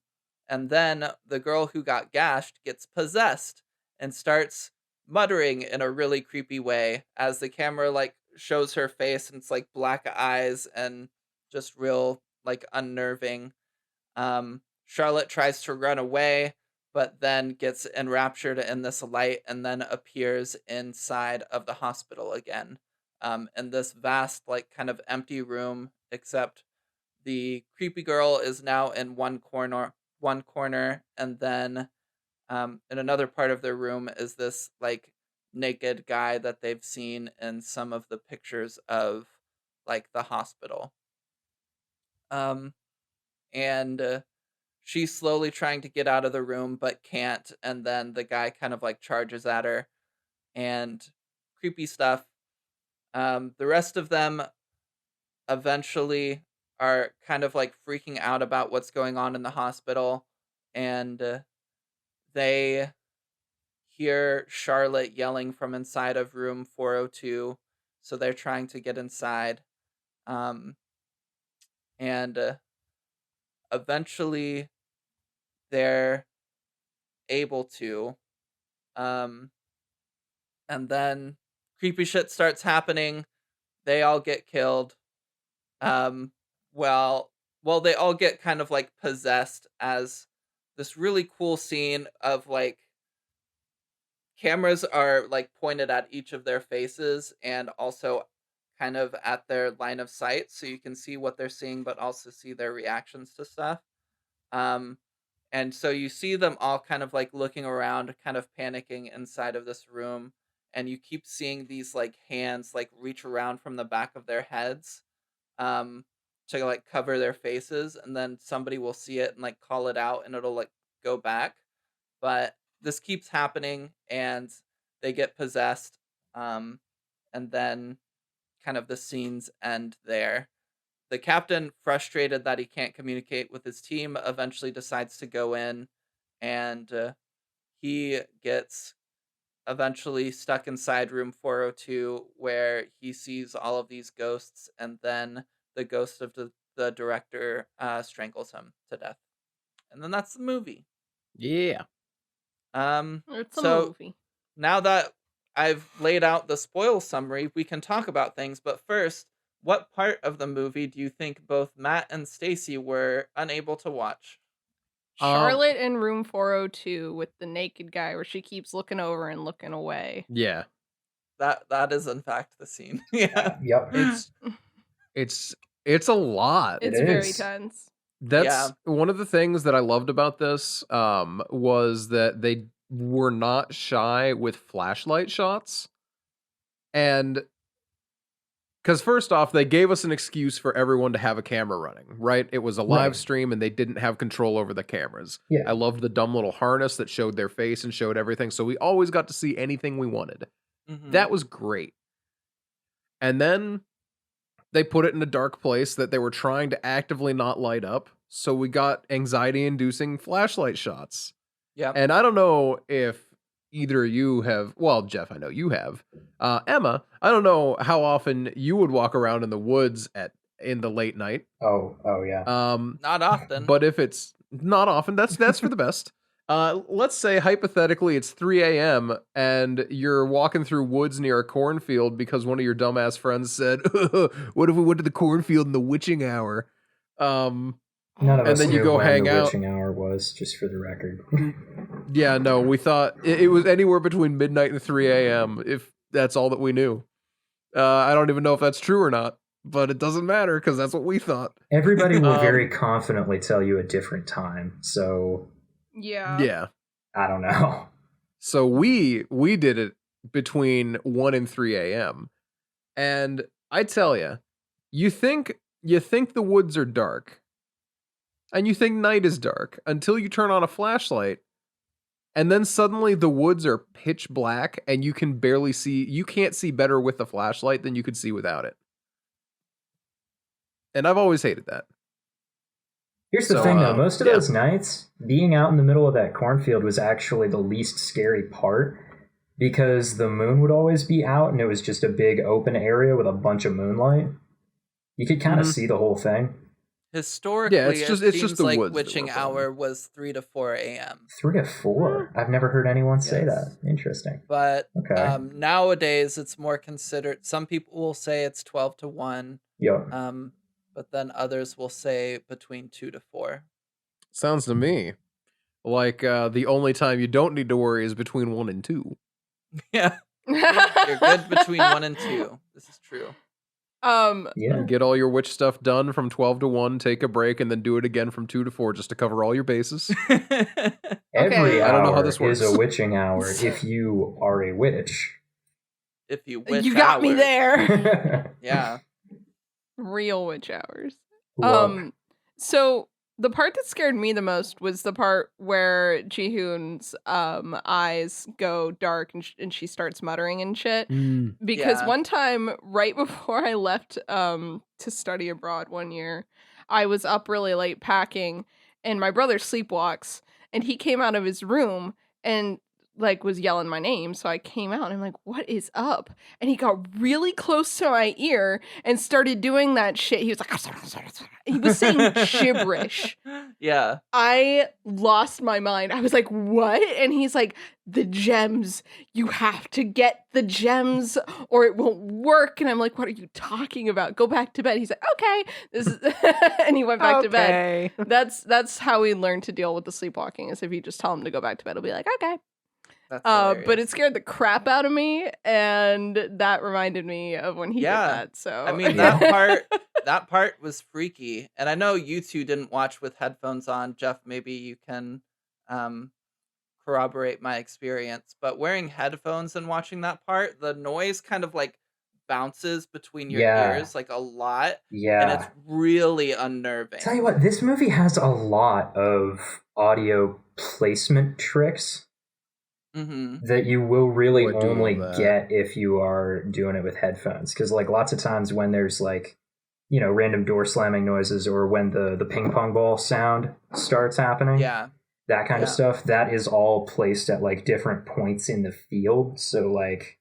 and then the girl who got gashed gets possessed and starts muttering in a really creepy way as the camera like shows her face, and it's like black eyes and just real like unnerving. Charlotte tries to run away, but then gets enraptured in this light and then appears inside of the hospital again. In this vast, like kind of empty room, except the creepy girl is now in one corner, and then in another part of the room is this like naked guy that they've seen in some of the pictures of like the hospital. Um, and she's slowly trying to get out of the room but can't, and then the guy kind of like charges at her, and creepy stuff. The rest of them eventually are kind of like freaking out about what's going on in the hospital, and they hear Charlotte yelling from inside of room 402, so they're trying to get inside. um and eventually they're able to, um, and then creepy shit starts happening. They all get killed. Um, well, they all get kind of like possessed as this really cool scene of like cameras are like pointed at each of their faces and also kind of at their line of sight, so you can see what they're seeing but also see their reactions to stuff. Um, and so you see them all kind of like looking around, kind of panicking inside of this room, and you keep seeing these like hands like reach around from the back of their heads, um, to like cover their faces, and then somebody will see it and like call it out, and it'll like go back. But this keeps happening, and they get possessed, um, and then kind of the scenes end there. The captain, frustrated that he can't communicate with his team, eventually decides to go in, and he gets eventually stuck inside room 402, where he sees all of these ghosts, and then the ghost of the director strangles him to death. And then that's the movie. Yeah. It's a So movie. now that I've laid out the spoil summary, we can talk about things. But first, what part of the movie do you think both Matt and Stacy were unable to watch? Charlotte in room 402 with the naked guy where she keeps looking over and looking away. Yeah. That is in fact the scene. Yeah. Yep. It's a lot. It's It very is. tense. That's one of the things that I loved about this, was that they were not shy with flashlight shots. And because first off, they gave us an excuse for everyone to have a camera running, right? It was a live Right. stream and they didn't have control over the cameras. Yeah. I loved the dumb little harness that showed their face and showed everything. So we always got to see anything we wanted. Mhm. That was great. And then they put it in a dark place that they were trying to actively not light up. So we got anxiety-inducing flashlight shots. Yep. And I don't know if either of you have, well, Jeff, I know you have. Emma, I don't know how often you would walk around in the woods in the late night. Oh yeah. Not often. But if it's not often, that's for the best. Let's say hypothetically it's 3 a.m. and you're walking through woods near a cornfield because one of your dumbass friends said, "What if we went to the cornfield in the witching hour?" None of and us then you knew go when hang the out. witching hour was, just for the record. Yeah, no, we thought it was anywhere between midnight and 3 a.m. if that's all that we knew. I don't even know if that's true or not, but it doesn't matter because that's what we thought. Everybody will very confidently tell you a different time, so Yeah. I don't know. So we did it between 1 and 3 a.m. And I tell you, you think the woods are dark, and you think night is dark until you turn on a flashlight, and then suddenly the woods are pitch black, and you can barely see. You can't see better with the flashlight than you could see without it. And I've always hated that. Here's the thing, though. Most of those nights, being out in the middle of that cornfield was actually the least scary part, because the moon would always be out, and it was just a big open area with a bunch of moonlight. You could kind of see the whole thing. Historically, it's just the like woods that witching were hour was 3 to 4 a.m. 3 to 4? I've never heard anyone say that. Interesting. But Okay. nowadays, it's more considered. Some people will say it's 12 to 1. Yep. But then others will say between 2 to 4. Sounds to me like the only time you don't need to worry is between 1 and 2. Yeah. You're good between 1 and 2. This is true. Yeah. Get all your witch stuff done from 12 to 1, take a break, and then do it again from 2 to 4 just to cover all your bases. Every I don't know how hour this works. is a witching hour if you are a witch. If you witch You got me hours. there. Yeah. Real witch hours. Love. So the part that scared me the most was the part where Jihoon's eyes go dark and she starts muttering and shit. Because Yeah. one time, right before I left to study abroad one year, I was up really late packing, and my brother sleepwalks, and he came out of his room and like was yelling my name, so I came out and I'm like, what is up? And he got really close to my ear and started doing that shit. He was like, he was saying gibberish. Yeah. I lost my mind. I was like, what? And he's like, the gems. You have to get the gems or it won't work. And I'm like, what are you talking about? Go back to bed. He's like, okay. This is and he went back to bed. That's how we learned to deal with the sleepwalking, is if you just tell him to go back to bed, he'll be like, okay. That's But it hilarious. scared the crap out of me, and that reminded me of when he did Yeah. that. So I mean, that part was freaky. And I know you two didn't watch with headphones on. Jeff, maybe you can corroborate my experience. But wearing headphones and watching that part, the noise kind of like bounces between your Yeah. ears like a lot. Yeah. And it's really unnerving. Tell you what, this movie has a lot of audio placement tricks that you will really I do only love that. get if you are doing it with headphones. Because like lots of times when there's like, you know, random door slamming noises or when the ping pong ball sound starts happening, Yeah. that kind of Yeah. stuff, that is all placed at like different points in the field. So like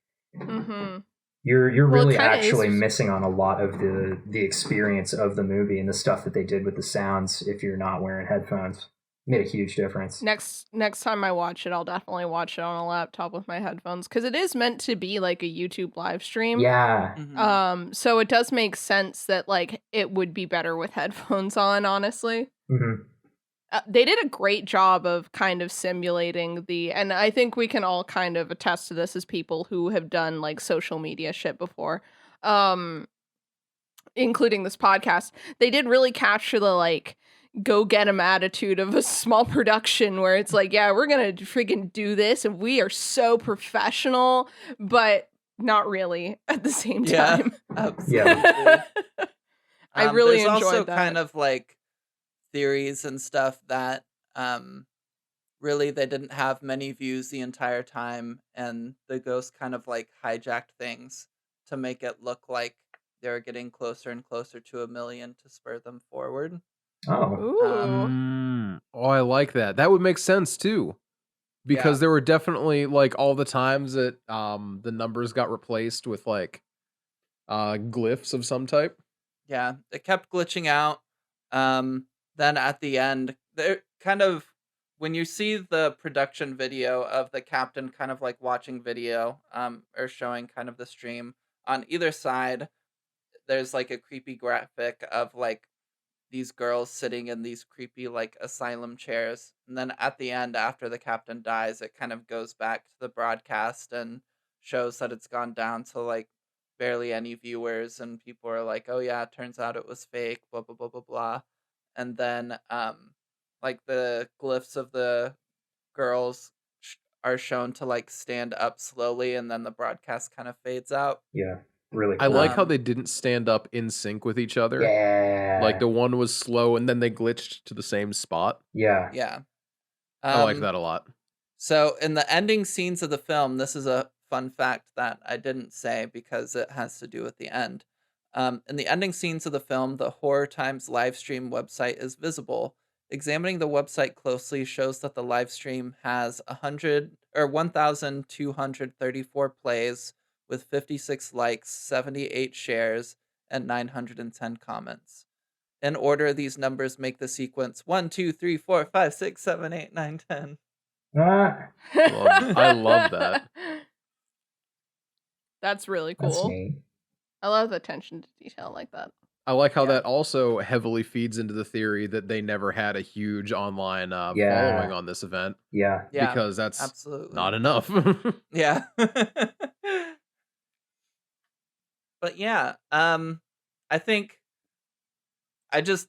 you're Well, it really kinda actually is- missing on a lot of the experience of the movie and the stuff that they did with the sounds if you're not wearing headphones. Made a huge difference. Next time I watch it, I'll definitely watch it on a laptop with my headphones, because it is meant to be like a YouTube live stream. Yeah. Mhm. So it does make sense that like it would be better with headphones on, honestly. Mm-hmm. They did a great job of kind of simulating and I think we can all kind of attest to this as people who have done like social media shit before, including this podcast. They did really capture the like go get 'em attitude of a small production where it's like, yeah, we're gonna freaking do this and we are so professional, but not really at the same Yeah. time. Absolutely. I really there's enjoyed also that. kind of like theories and stuff that really they didn't have many views the entire time, and the ghost kind of like hijacked things to make it look like they were getting closer and closer to 1 million to spur them forward. Oh. Ooh. Oh, I like that. That would make sense too. Because there were definitely like all the times that the numbers got replaced with like glyphs of some type. Yeah, it kept glitching out. Then at the end, they're kind of when you see the production video of the captain kind of like watching video, or showing kind of the stream on either side, there's like a creepy graphic of like these girls sitting in these creepy like asylum chairs. And then at the end, after the captain dies, it kind of goes back to the broadcast and shows that it's gone down to like barely any viewers, and people are like, oh yeah, it turns out it was fake, blah blah blah blah blah. And then like the glyphs of the girls are shown to like stand up slowly, and then the broadcast kind of fades out. Yeah. Really cool. I like how they didn't stand up in sync with each other. Yeah. Like the one was slow and then they glitched to the same spot. Yeah. Yeah. I like that a lot. So in the ending scenes of the film, this is a fun fact that I didn't say because it has to do with the end. In the ending scenes of the film, the Horror Times live stream website is visible. Examining the website closely shows that the live stream has 1,234 plays with 56 likes, 78 shares, and 910 comments. In order, these numbers make the sequence 1, 2, 3, 4, 5, 6, 7, 8, 9, 10. I love that. That's really That's cool. neat. I love the attention to detail like that. I like how that also heavily feeds into the theory that they never had a huge online following on this event. Yeah. Yeah, Because that's absolutely not enough. Yeah. But yeah, I think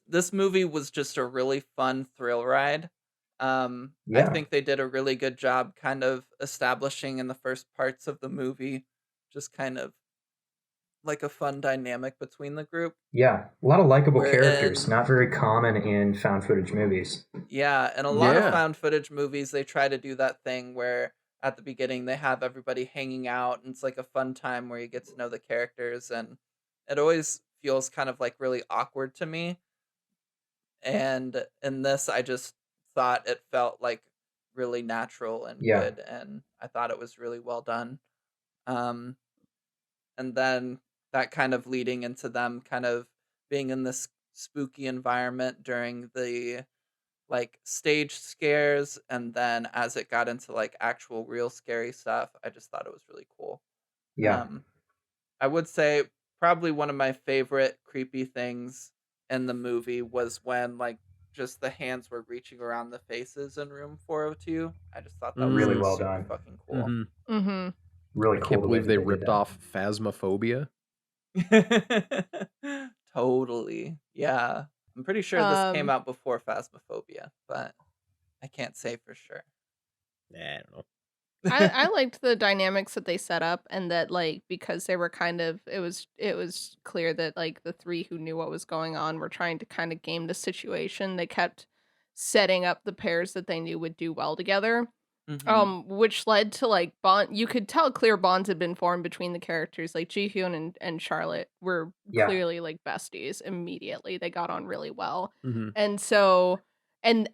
this movie was just a really fun thrill ride. I Yeah. think they did a really good job kind of establishing in the first parts of the movie just kind of like a fun dynamic between the group. Yeah. A lot of likable We're characters, in- not very common in found footage movies. Yeah, and a lot of Yeah. found footage movies, they try to do that thing where at the beginning they have everybody hanging out and it's like a fun time where you get to know the characters, and it always feels kind of like really awkward to me. And in this, I just thought it felt like really natural and Yeah. good, and I thought it was really well done. Um, and then that kind of leading into them kind of being in this spooky environment during the like stage scares, and then as it got into like actual real scary stuff, I just thought it was really cool. Yeah. Um, I would say probably one of my favorite creepy things in the movie was when like just the hands were reaching around the faces in room 402. I just thought that was Really like well super done. fucking cool. Mm-hmm. Really I cool can't the way believe that they did ripped that. off Phasmophobia. Totally. Yeah. I'm pretty sure this came Um, out before Phasmophobia, but I can't say for sure. I don't know. I liked the dynamics that they set up, and that like because they were kind of it was clear that like the three who knew what was going on were trying to kind of game the situation. They kept setting up the pairs that they knew would do well together. Mm-hmm. Which led to like bond. You could tell clear bonds had been formed between the characters. Like Ji-hyun and Charlotte were Yeah. clearly like besties immediately. They got on really well, Mm-hmm. and so and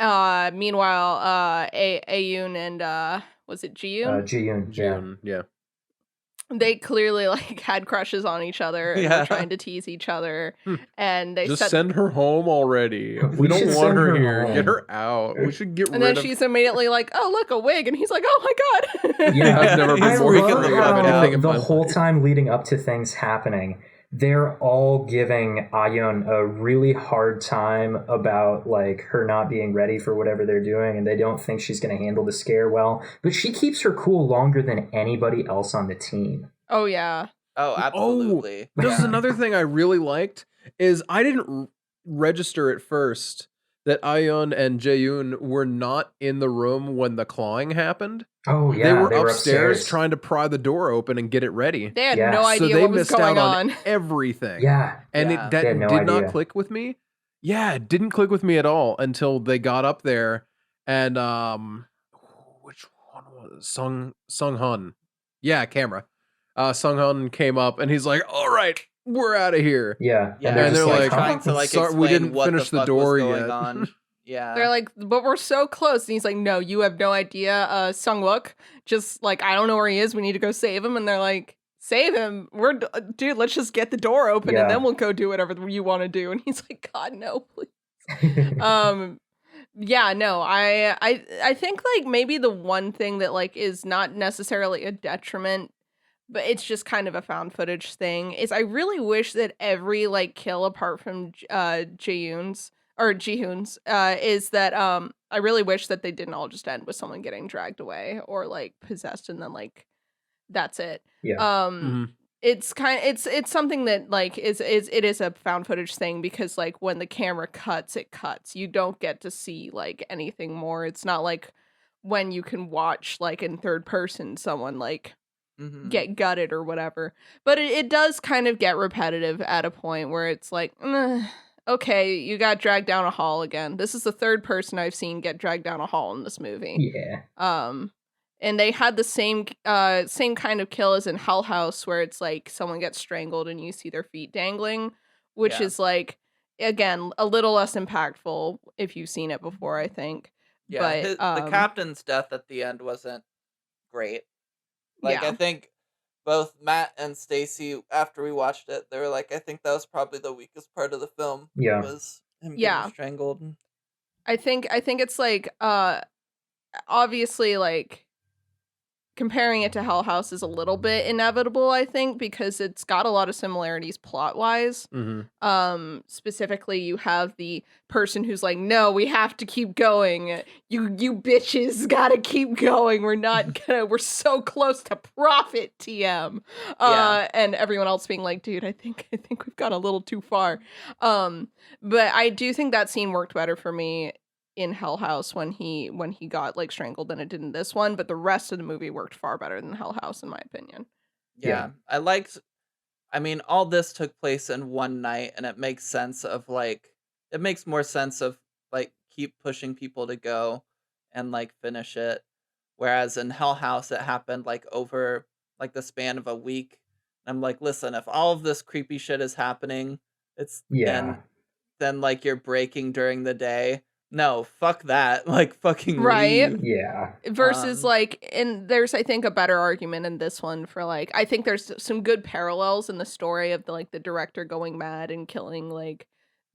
meanwhile, Ayun and was it Ji-yoon? Ji-yoon. Yeah. June, yeah. They clearly like had crushes on each other and Yeah. were trying to tease each other, Hmm. and they Just set. send her home already. We We don't should want send her her here. home. Get her out. We should get And rid then of. she's immediately like, "Oh, look, a wig," and he's like, "Oh my god!" Yeah. I've never been He's more freaking afraid the of fuck anything out. in my The whole life. time leading up to things happening, they're all giving Ayun a really hard time about like her not being ready for whatever they're doing, and they don't think she's going to handle the scare well. But she keeps her cool longer than anybody else on the team. Oh yeah. Oh, absolutely. This is Yeah. another thing I really liked is I didn't register at first that Ayun and Jaeyoon were not in the room when the clawing happened. Oh yeah, They were upstairs trying to pry the door open and get it ready. They had Yeah. no So idea so they what was missed going out on. on everything. Yeah, And Yeah. it They that had no did not idea. click with me. Yeah, it didn't click with me at all until they got up there and which one was it? Sung Hun. Yeah, camera. Sung Hun came up and he's like, "All right, we're out of here." Yeah, Yeah, and they're and just they're like, like, trying to like "Sorry, explain we didn't what finish the the fuck door was going yet." on. Yeah. They're like, "But we're so close." And he's like, "No, you have no idea. Sung-wook, just like I don't know where he is. We need to go save him." And they're like, "Save him? Dude, let's just get the door open and Yeah. then we'll go do whatever you want to do." And he's like, "God, no, please." Yeah, no, I think like maybe the one thing that like is not necessarily a detriment, but it's just kind of a found footage thing, is I really wish that every like kill apart from Ji-hoon's is that I really wish that they didn't all just end with someone getting dragged away or like possessed and then like that's it. Yeah. Mhm. It's something that like it is a found footage thing because like when the camera cuts, it cuts. You don't get to see like anything more. It's not like when you can watch like in third person someone like Mhm. get gutted or whatever. But it does kind of get repetitive at a point where it's like, okay, you got dragged down a hall again. This is the third person I've seen get dragged down a hall in this movie. Yeah. And they had the same kind of kill as in Hull House, where it's like someone gets strangled and you see their feet dangling, which Yeah. is like again a little less impactful if you've seen it before, I think. Yeah. But The captain's death at the end wasn't great. Like yeah. I think both Matt and Stacy, after we watched it, they were like, I think that was probably the weakest part of the film. Yeah. Was him Yeah. getting strangled. I think it's like obviously like comparing it to Hell House is a little bit inevitable, I think, because it's got a lot of similarities plot-wise. Mhm. Specifically, you have the person who's like, "No, we have to keep going. You bitches gotta keep going. We're so close to profit, TM." Yeah. And everyone else being like, "Dude, I think we've gone a little too far." But I do think that scene worked better for me in Hell House when he got like strangled than it did in this one, but the rest of the movie worked far better than Hell House in my opinion. Yeah. I mean, all this took place in one night, and it makes sense of like it makes more sense of like keep pushing people to go and like finish it. Whereas in Hell House it happened like over like the span of a week. I'm like, listen, if all of this creepy shit is happening, it's Yeah. and then like you're breaking during the day, no, fuck that. Like, fucking Right. leave. Yeah. Versus and there's I think a better argument in this one for like I think there's some good parallels in the story of the director going mad and killing like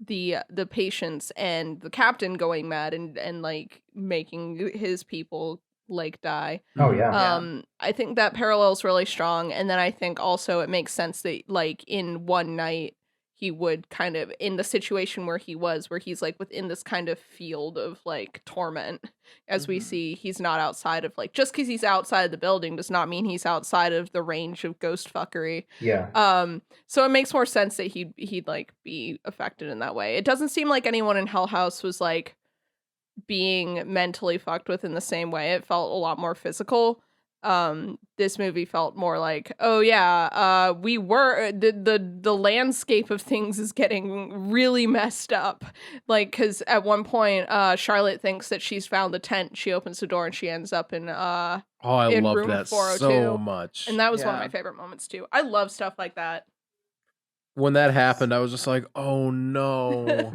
the patients and the captain going mad and like making his people like die. Oh yeah. Yeah. I think that parallel is really strong, and then I think also it makes sense that like in one night he would kind of in the situation where he's like within this kind of field of like torment, as we see he's not outside of like just because he's outside the building does not mean he's outside of the range of ghost fuckery. Yeah. So it makes more sense that he'd like be affected in that way. It doesn't seem like anyone in Hell House was like being mentally fucked with in the same way. It felt a lot more physical. This movie felt more like, oh yeah, we were the landscape of things is getting really messed up. Like, because at one point, Charlotte thinks that she's found the tent. She opens the door and she ends up in I in love room that 402. so much. And that was one of Yeah. my favorite moments too. I love stuff like that. When that happened, I was just like, oh no.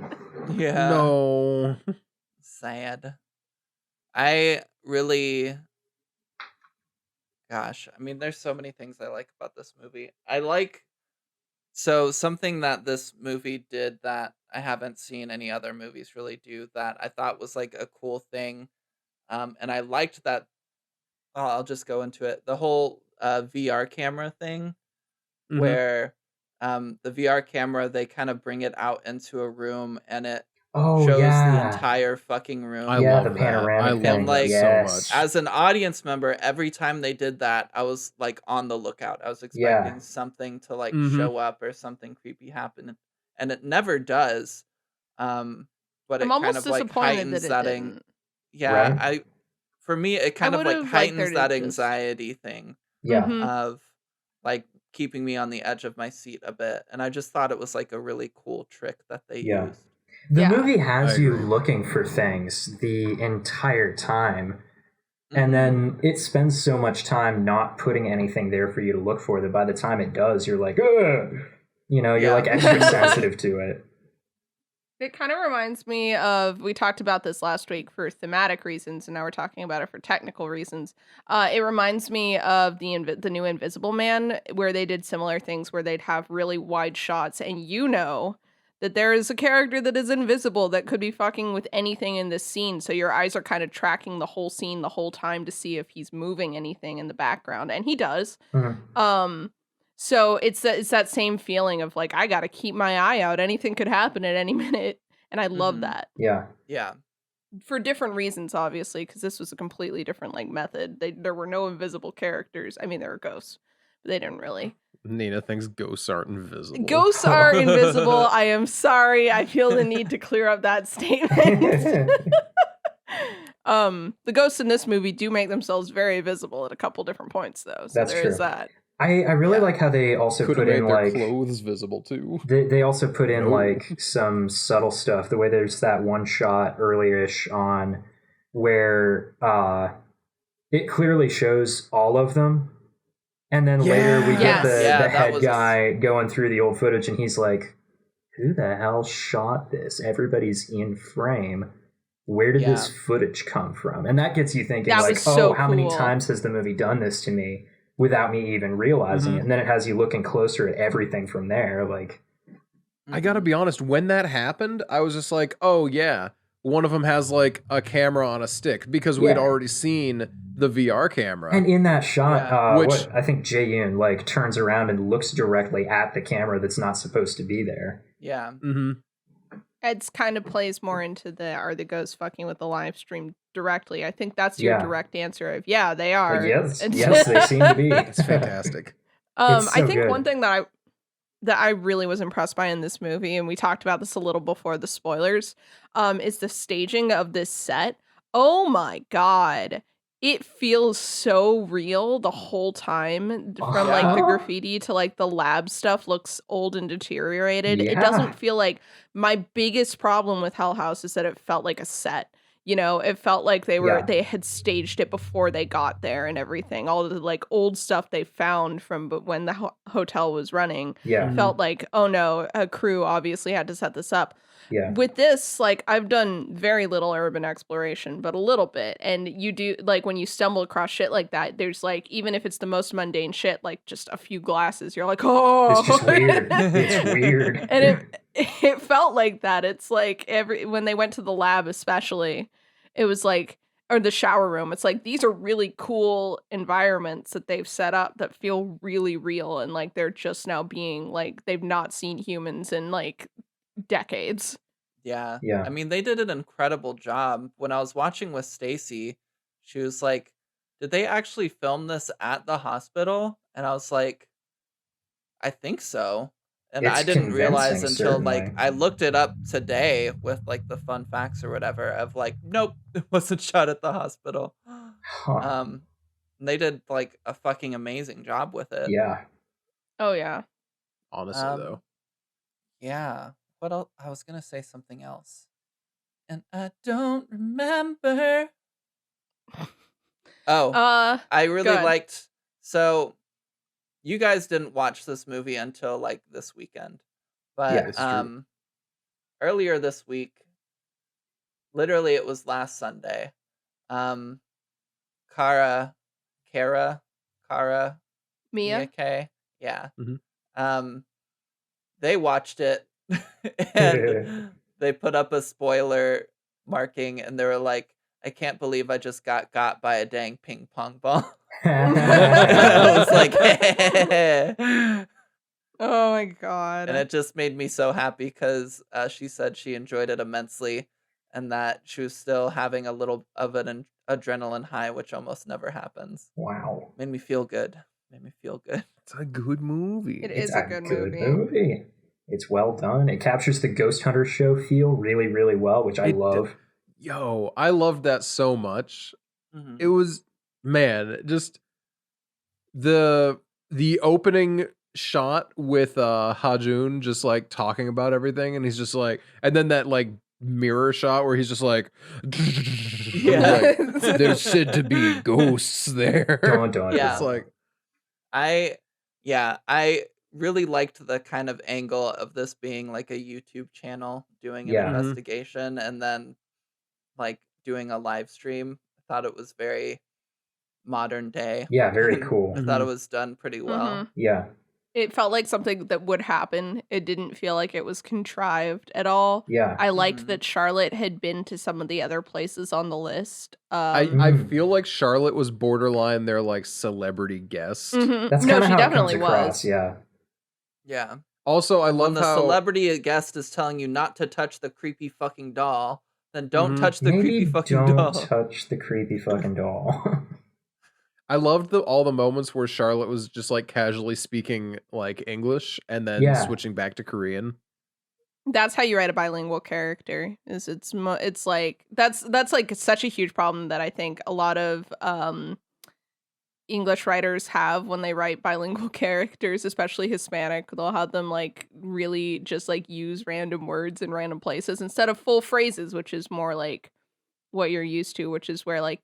Yeah. No. Sad. I really, gosh, I mean, there's so many things I like about this movie. So something that this movie did that I haven't seen any other movies really do that I thought was like a cool thing. And I liked that. I'll just go into it. The whole VR camera thing, Mhm. where the VR camera, they kind of bring it out into a room and it Oh shows the yeah. entire fucking room. I Yeah, love the that. panoramic I thing. love And, that like, so Yes. much. As an audience member, every time they did that, I was like on the lookout. I was expecting something to like Mhm. show up or something creepy happen, and it never does. But I'm it kind almost of like disappointed heightens that it that. didn't. Yeah, Right? for me, it kind of like would've liked there heightens to that just- anxiety thing Yeah. Mhm. of like keeping me on the edge of my seat a bit, and I just thought it was like a really cool trick that they Yeah. used. The Yeah. movie I has you agree. looking for things the entire time. Mhm. And then it spends so much time not putting anything there for you to look for that by the time it does, you're like, ugh! You know, you're Yeah. like extra sensitive to it. It kind of reminds me of, we talked about this last week for thematic reasons, and now we're talking about it for technical reasons. It reminds me of the new Invisible Man, where they did similar things, where they'd have really wide shots, and you know that there is a character that is invisible that could be fucking with anything in this scene, so your eyes are kind of tracking the whole scene the whole time to see if he's moving anything in the background, and he does. Mhm. So it's that same feeling of like, I gotta keep my eye out. Anything could happen at any minute. And I love Mhm. that. Yeah. Yeah. For different reasons, obviously, because this was a completely different like method. There were no invisible characters. I mean, there were ghosts, but they didn't really. Nina thinks ghosts aren't invisible. Ghosts are invisible. I am sorry. I feel the need to clear up that statement. The ghosts in this movie do make themselves very visible at a couple different points, though. So That's there true. is that. I really Yeah. like how they also Could have put made in their like clothes visible too. they also put in No. like some subtle stuff. The way there's that one shot earlier-ish on where it clearly shows all of them, and then later we Yes. get the Yeah, that head was guy going through the old footage, and he's like, "Who the hell shot this? Everybody's in frame. Where did this footage come from?" And that gets you thinking, That like, was so how many cool. times has the movie done this to me without me even realizing it? And then it has you looking closer at everything from there. Like, I gotta be honest, when that happened, I was just like, oh yeah, one of them has like a camera on a stick, because we had Yeah. already seen the VR camera. and in that shot, Yeah. Which- I think Jae-yoon like turns around and looks directly at the camera that's not supposed to be there. Yeah. Mm-hmm. Ed's kind of plays more into are the ghosts fucking with the live stream directly. I think that's your Yeah. direct answer of, yeah, they are. Yes, And- yes, they seem to be. It's fantastic. It's I so think good. one thing that I really was impressed by in this movie, and we talked about this a little before the spoilers, is the staging of this set. Oh my god. It feels so real the whole time, from like the Uh-huh. graffiti to like the lab stuff looks old and deteriorated. It Yeah. doesn't feel like, my biggest problem with Hell House is that it felt like a set. You know, it felt like Yeah. they had staged it before they got there and everything. All of the like old stuff they found from when the hotel was running Yeah. felt like, oh no, a crew obviously had to set this up. Yeah. With this, like, I've done very little urban exploration, but a little bit. And you do, like, when you stumble across shit like that, there's like, even if it's the most mundane shit, like just a few glasses, you're like, oh, It's just weird. It's weird. And it felt like that. It's like when they went to the lab, especially, it was like, or the shower room, it's like, these are really cool environments that they've set up that feel really real. And like, they're just now being like, they've not seen humans in like decades. Yeah. Yeah. I mean, they did an incredible job. When I was watching with Stacy, she was like, did they actually film this at the hospital? And I was like, I think so. And It's I didn't realize convincing, until like certainly. I looked it up today with like the fun facts or whatever of like, nope, it wasn't shot at the hospital. Huh. And they did like a fucking amazing job with it. Yeah. Oh, yeah. Honestly, though. Yeah. What else? I was gonna say something else, and I don't remember. Oh, I really go ahead. liked. So, you guys didn't watch this movie until like this weekend, but Yeah, it's true. earlier this week, literally it was last Sunday. Kara, Mia Mia? K, yeah. Mhm. They watched it and they put up a spoiler marking and they were like, I can't believe I just got by a dang ping pong ball. I was like, Oh my god. and it just made me so happy because she said she enjoyed it immensely and that she was still having a little of an adrenaline high, which almost never happens. Wow. Made me feel good. It's a good movie. It It's is a good movie. movie. It's well done. It captures the Ghost Hunter show feel really, really well, which I It d- love. Yo, I loved that so much. Mhm. It was, man, just the opening shot with Hajun just like talking about everything, and he's just like, and then that like mirror shot where he's just like, Yeah. like, there's said to be ghosts there. Dun, dun, Yeah. It's like, I really liked the kind of angle of this being like a YouTube channel doing an Yeah. Mhm. investigation and then like doing a live stream. I thought it was very modern day. Yeah, very and cool. I thought it Mhm. was done pretty well. Yeah. It felt like something that would happen. It didn't feel like it was contrived at all. Yeah. I liked Mhm. that Charlotte had been to some of the other places on the list. I Mm. feel like Charlotte was borderline their like celebrity guest. Mhm. That's No, kind of she how definitely it comes across. was. Yeah. Yeah. Also, I And when love the how celebrity guest is telling you not to touch the creepy fucking doll, then don't Mhm. touch the Maybe creepy fucking don't doll. touch the creepy fucking doll. I loved all the moments where Charlotte was just like casually speaking like English and then Yeah. switching back to Korean. That's how you write a bilingual character. It's like that's like such a huge problem that I think a lot of English writers have when they write bilingual characters, especially Hispanic. They'll have them like really just like use random words in random places instead of full phrases, which is more like what you're used to, which is where like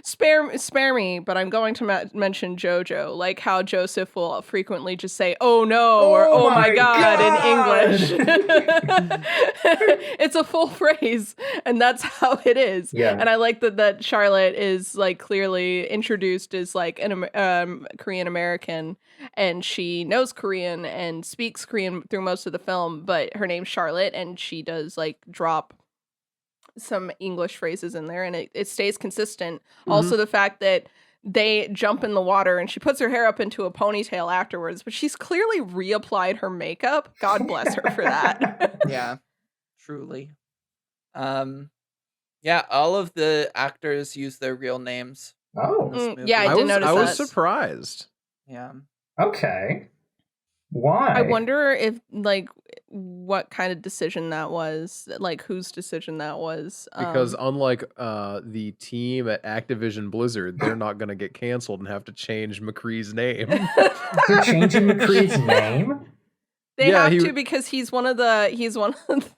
spare me, but I'm going to mention Jojo, like how Joseph will frequently just say oh no or oh my god in English. It's a full phrase and that's how it is. Yeah. And I like that Charlotte is like clearly introduced as like an Korean American and she knows Korean and speaks Korean through most of the film, but her name's Charlotte and she does like drop some English phrases in there and it stays consistent. Also the fact that they jump in the water and she puts her hair up into a ponytail afterwards, but she's clearly reapplied her makeup. God bless her for that. Yeah, truly. Yeah, all of the actors use their real names in Oh, this movie. yeah, I did notice I was that. surprised. Yeah. okay. Why? I wonder if like what kind of decision that was, like whose decision that was. Because unlike the team at Activision Blizzard, they're not going to get canceled and have to change McCree's name. They're changing McCree's name? They Yeah, have he- to because he's one of the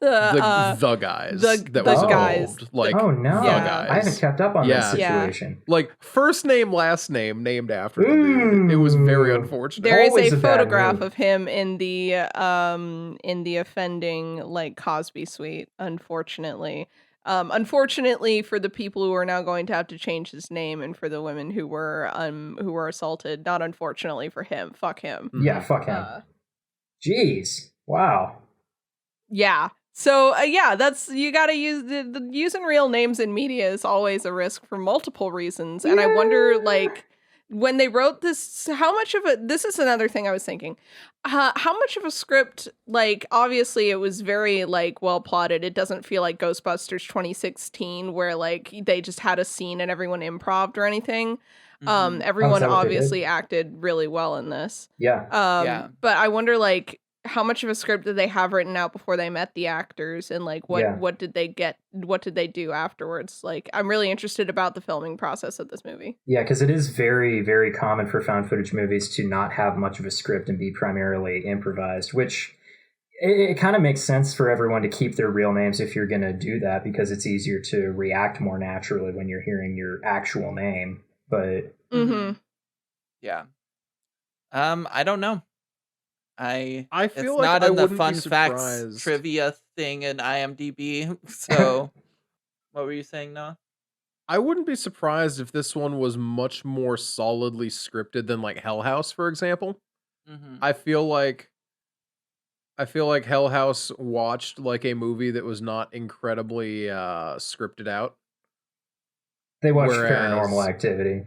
the guys the that was guys. involved. Like, oh no, the Yeah. guys. I haven't kept up on Yeah. this situation. Like, first name, last name, named after the dude. It was very Ooh. unfortunate. There is Always a a bad photograph move. of him in the offending like Cosby suite, unfortunately. Unfortunately for the people who are now going to have to change his name, and for the women who were assaulted. Not unfortunately for him. Fuck him. Yeah, fuck him. Jeez, wow. Yeah. So that's you got to use the using real names in media is always a risk for multiple reasons, and I wonder like when they wrote this, how much of it. This is another thing I was thinking. How much of a script, like obviously it was very like well plotted. It doesn't feel like Ghostbusters 2016 where like they just had a scene and everyone improv'd or anything. Mhm. Everyone that what they did? obviously acted really well in this. Yeah. Yeah. But I wonder like how much of a script did they have written out before they met the actors, and like what did they get, what did they do afterwards? Like I'm really interested about the filming process of this movie. Yeah, because it is very, very common for found footage movies to not have much of a script and be primarily improvised, which it kind of makes sense for everyone to keep their real names if you're going to do that, because it's easier to react more naturally when you're hearing your actual name. But Yeah. I don't know. I It's feel like not I in the wouldn't fun be facts surprised. trivia thing in IMDb. So, what were you saying, Noah? I wouldn't be surprised if this one was much more solidly scripted than like Hell House, for example. Mm-hmm. I feel like Hell House watched like a movie that was not incredibly scripted out. they watch Whereas- Paranormal Activity.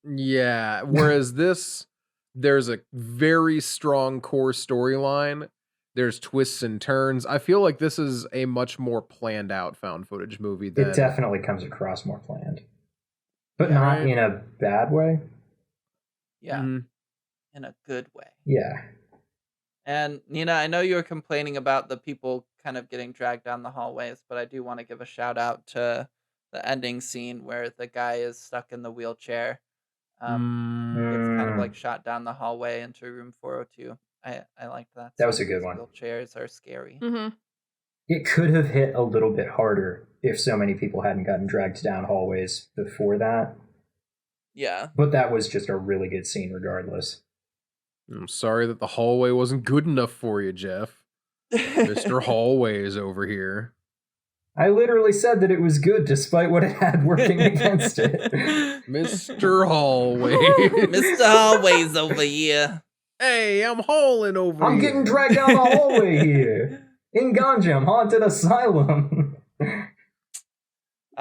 Yeah, whereas this, there's a very strong core storyline. There's twists and turns. I feel like this is a much more planned out found footage movie than It definitely comes across more planned, but Yeah, not right. in a bad way. Yeah, Mhm. in a good way. Yeah. And Nina, I know you were complaining about the people kind of getting dragged down the hallways, but I do want to give a shout out to the ending scene where the guy is stuck in the wheelchair. It's kind of like shot down the hallway into room 402. I liked that. That was scene a good because one. Wheelchairs are scary. Mm-hmm. It could have hit a little bit harder if so many people hadn't gotten dragged down hallways before that. Yeah. But that was just a really good scene regardless. I'm sorry that the hallway wasn't good enough for you, Jeff. Mr. Hallways over here. I literally said that it was good despite what it had working against it. Mr. Hallways. Mr. Hallways over here. Hey, I'm hauling over I'm here. getting dragged down the hallway here. In Gonjiam, Haunted Asylum.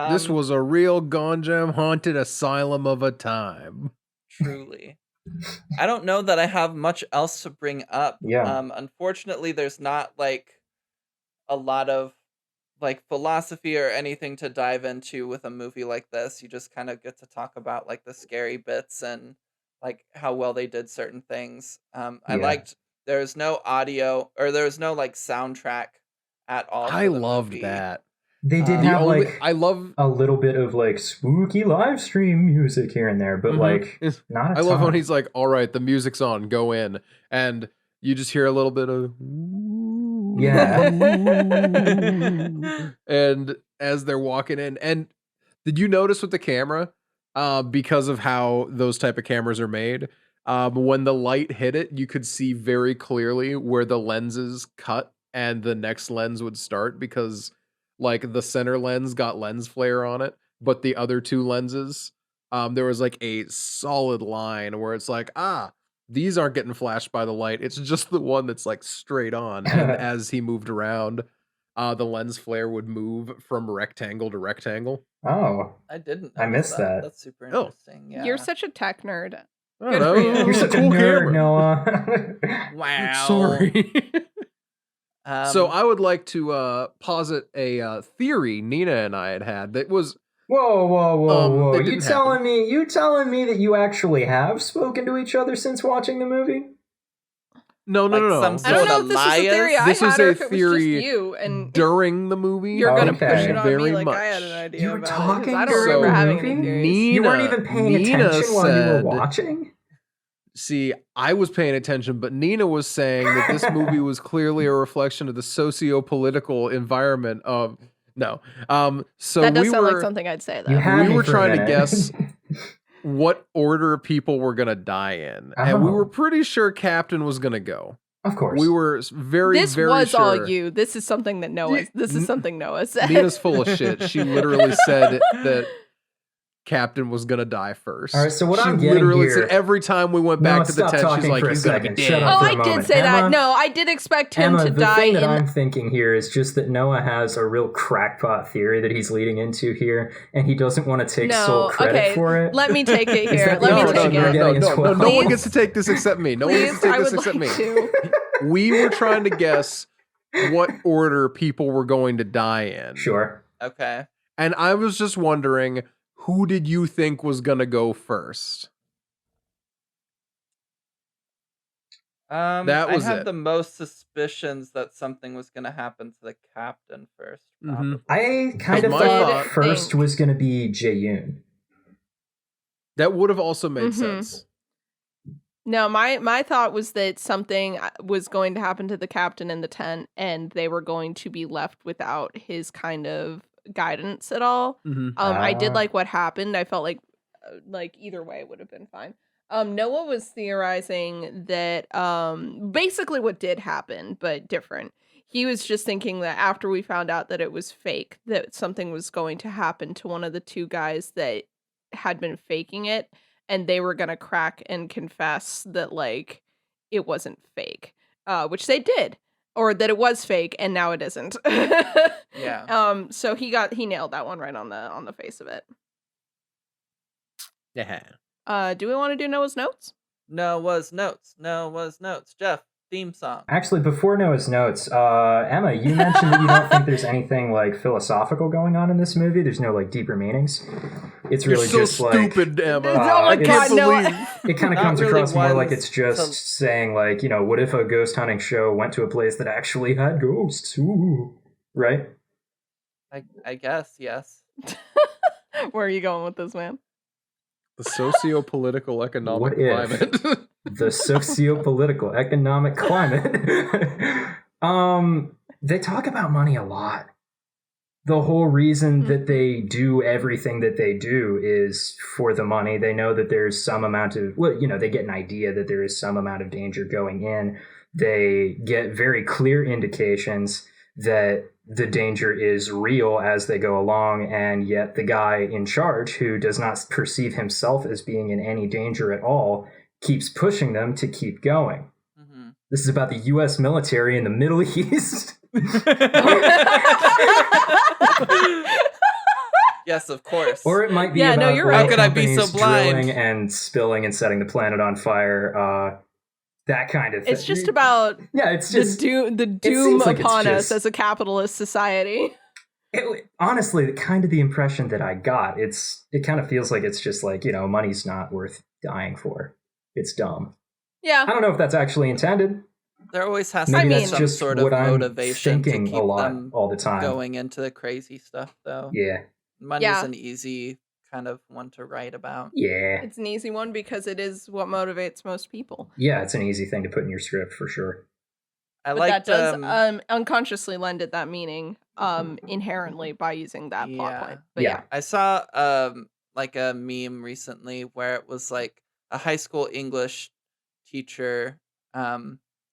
This was a real Gonjiam haunted asylum of a time. Truly. I don't know that I have much else to bring up. Yeah. Unfortunately, there's not like a lot of like philosophy or anything to dive into with a movie like this. You just kind of get to talk about like the scary bits and like how well they did certain things. I Yeah. liked there's no audio or there's no like soundtrack at all. I for the loved movie. that. They did The have only like I love a little bit of like spooky live stream music here and there, but like not a I love when ton. he's like, "All right, the music's on, go in," and you just hear a little bit of Yeah. and as they're walking in, and did you notice with the camera, because of how those type of cameras are made, when the light hit it, you could see very clearly where the lenses cut and the next lens would start, because like the center lens got lens flare on it, but the other two lenses, there was like a solid line where it's like, these aren't getting flashed by the light. It's just the one that's like straight on. And as he moved around, the lens flare would move from rectangle to rectangle. Oh, I didn't. I notice missed that. That's super Oh. interesting. Yeah. You're such a tech nerd. I Good don't for know. you. you're such Cool a nerd, camera. Noah. Wow. Sorry. So Um, I would like to posit a theory Nina and I had that was Whoa, whoa, whoa! that You didn't telling me that you actually have spoken to each other since watching the movie? no. Some I don't know Sort if of this is a theory I This had is or a if it was theory just you, and during the movie. you're gonna Okay. push it on me Very like much. I had an idea You were about talking it. 'Cause I don't during remember the having movie? any theories. You weren't Nina- even paying Nina attention while you were said- watching. See, I was paying attention, but Nina was saying that this movie was clearly a reflection of the socio-political environment of no. So That does we sound like were something I'd say, You though. had we me were for a trying to minute. guess what order people were gonna die in, and we Oh. were pretty sure Captain was gonna go. Of course. We were very, This very was sure. all you. This is something that Noah. This is something Noah said. Nina's full of shit. She literally said that Captain was gonna die first. All right, so what she I'm getting literally here- said every time we went back Noah, to the stop tent, she's talking like, for a "He's gonna be second. dead." Shut up. Oh, for a I did moment. say that. Emma- No, I did expect him Emma, to the die thing that in. I'm thinking here is just that Noah has a real crackpot theory that he's leading into here, and he doesn't want to take sole No, credit okay. for it. Let me take it Is here. that the Let me impression take you're it. getting as well? No one Please? gets to take this except me. No one gets Please, to take I this would except like me. to. We were trying to guess what order people were going to die in. Sure. Okay. And I was just wondering, who did you think was gonna go first? That was I had it. the most suspicions that something was going to happen to the captain first. Mhm. I kind of My thought thought- first was going to be Jaeyoon. That would have also made Mhm. sense. No, my thought was that something was going to happen to the captain in the tent, and they were going to be left without his kind of guidance at all. Mhm. I did Ah. like what happened. I felt like either way would have been fine. Noah was theorizing that basically what did happen, but different. He was just thinking that after we found out that it was fake, that something was going to happen to one of the two guys that had been faking it, and they were gonna crack and confess that like it wasn't fake, which they did, or that it was fake and now it isn't. Yeah. So he nailed that one right on the face of it. Yeah. Do we want to do Noah's notes? Noah's notes. Jeff, theme song. Actually, before Noah's notes, Emma, you mentioned that you don't think there's anything like philosophical going on in this movie. There's no like deeper meanings. It's You're really so just stupid, Emma. Oh my I God, can't no. believe. it kind of Not comes really across more like ones it's just to- saying like, you know, what if a ghost hunting show went to a place that actually had ghosts? Ooh, right? I guess, yes. Where are you going with this, man? The socio-political economic What if? climate. The socio-political economic climate. They talk about money a lot. The whole reason that they do everything that they do is for the money. They know that there's some amount of, well, you know, they get an idea that there is some amount of danger going in. They get very clear indications that the danger is real as they go along, and yet the guy in charge, who does not perceive himself as being in any danger at all, keeps pushing them to keep going. Mhm. This is about the U.S. military in the Middle East. Yes, of course. Or it might be Yeah, no, about you're oil right. How could I be so companies blind? drilling and spilling and setting the planet on fire. That kind of thing. It's just about yeah. It's just the doom seems like it's upon us just- as a capitalist society. honestly, kind of the impression that I got. It kind of feels like it's just like, you know, money's not worth dying for. It's dumb. Yeah. I don't know if that's actually intended. There always has Maybe to be that's some just sort of what I'm motivation to thinking keep a lot them all the time. going into the crazy stuff, though. Yeah. Money's Yeah. an easy kind of one to write about. Yeah. It's an easy one because it is what motivates most people. Yeah, it's an easy thing to put in your script for sure. I But liked that does unconsciously lend it that meaning inherently by using that plot Yeah. point. But Yeah. I saw like a meme recently where it was like a high school English teacher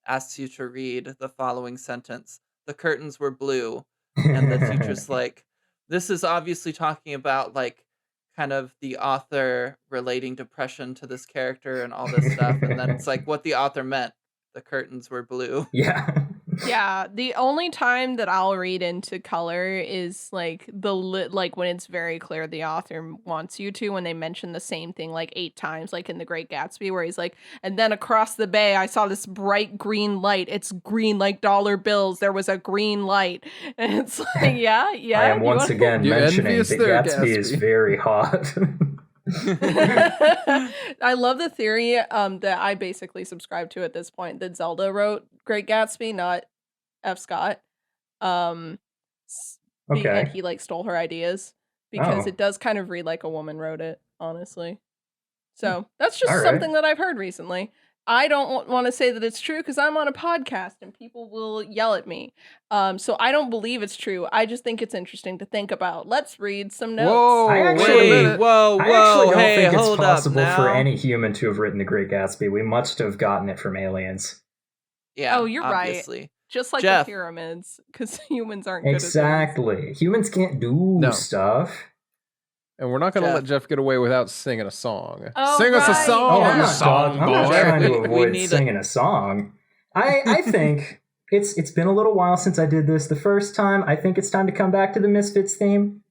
asks you to read the following sentence. The curtains were blue, and the teacher's like, this is obviously talking about like kind of the author relating depression to this character and all this stuff, and then it's like what the author meant. The curtains were blue. Yeah. Yeah, the only time that I'll read into color is like like when it's very clear the author wants you to, when they mention the same thing like 8 times, like in The Great Gatsby, where he's like, and then across the bay I saw this bright green light. It's green like dollar bills. There was a green light, and it's like, yeah. I am you once wanna- again You're mentioning envious that there, Gatsby is Gatsby. very hot. I love the theory that I basically subscribe to at this point, that Zelda wrote Great Gatsby, not F. Scott. And Okay. he like stole her ideas because Oh. it does kind of read like a woman wrote it, honestly. So that's just All right. something that I've heard recently. I don't want to say that it's true because I'm on a podcast and people will yell at me. So I don't believe it's true. I just think it's interesting to think about. Let's read some notes. Whoa, I wait a actually- minute. Whoa, I actually don't hey, think it's hold possible up now. for any human to have written The Great Gatsby. We must have gotten it from aliens. Yeah, Oh, you're right. obviously. Just like Jeff. the pyramids, because humans aren't good at Exactly. Humans can't do No. stuff. And we're not going to Jeff. let Jeff get away without singing a song. Oh, Sing us a right. song, Oh, I'm not, song I'm not boy. trying to We avoid need singing a song. I think it's been a little while since I did this the first time. I think it's time to come back to the Misfits theme.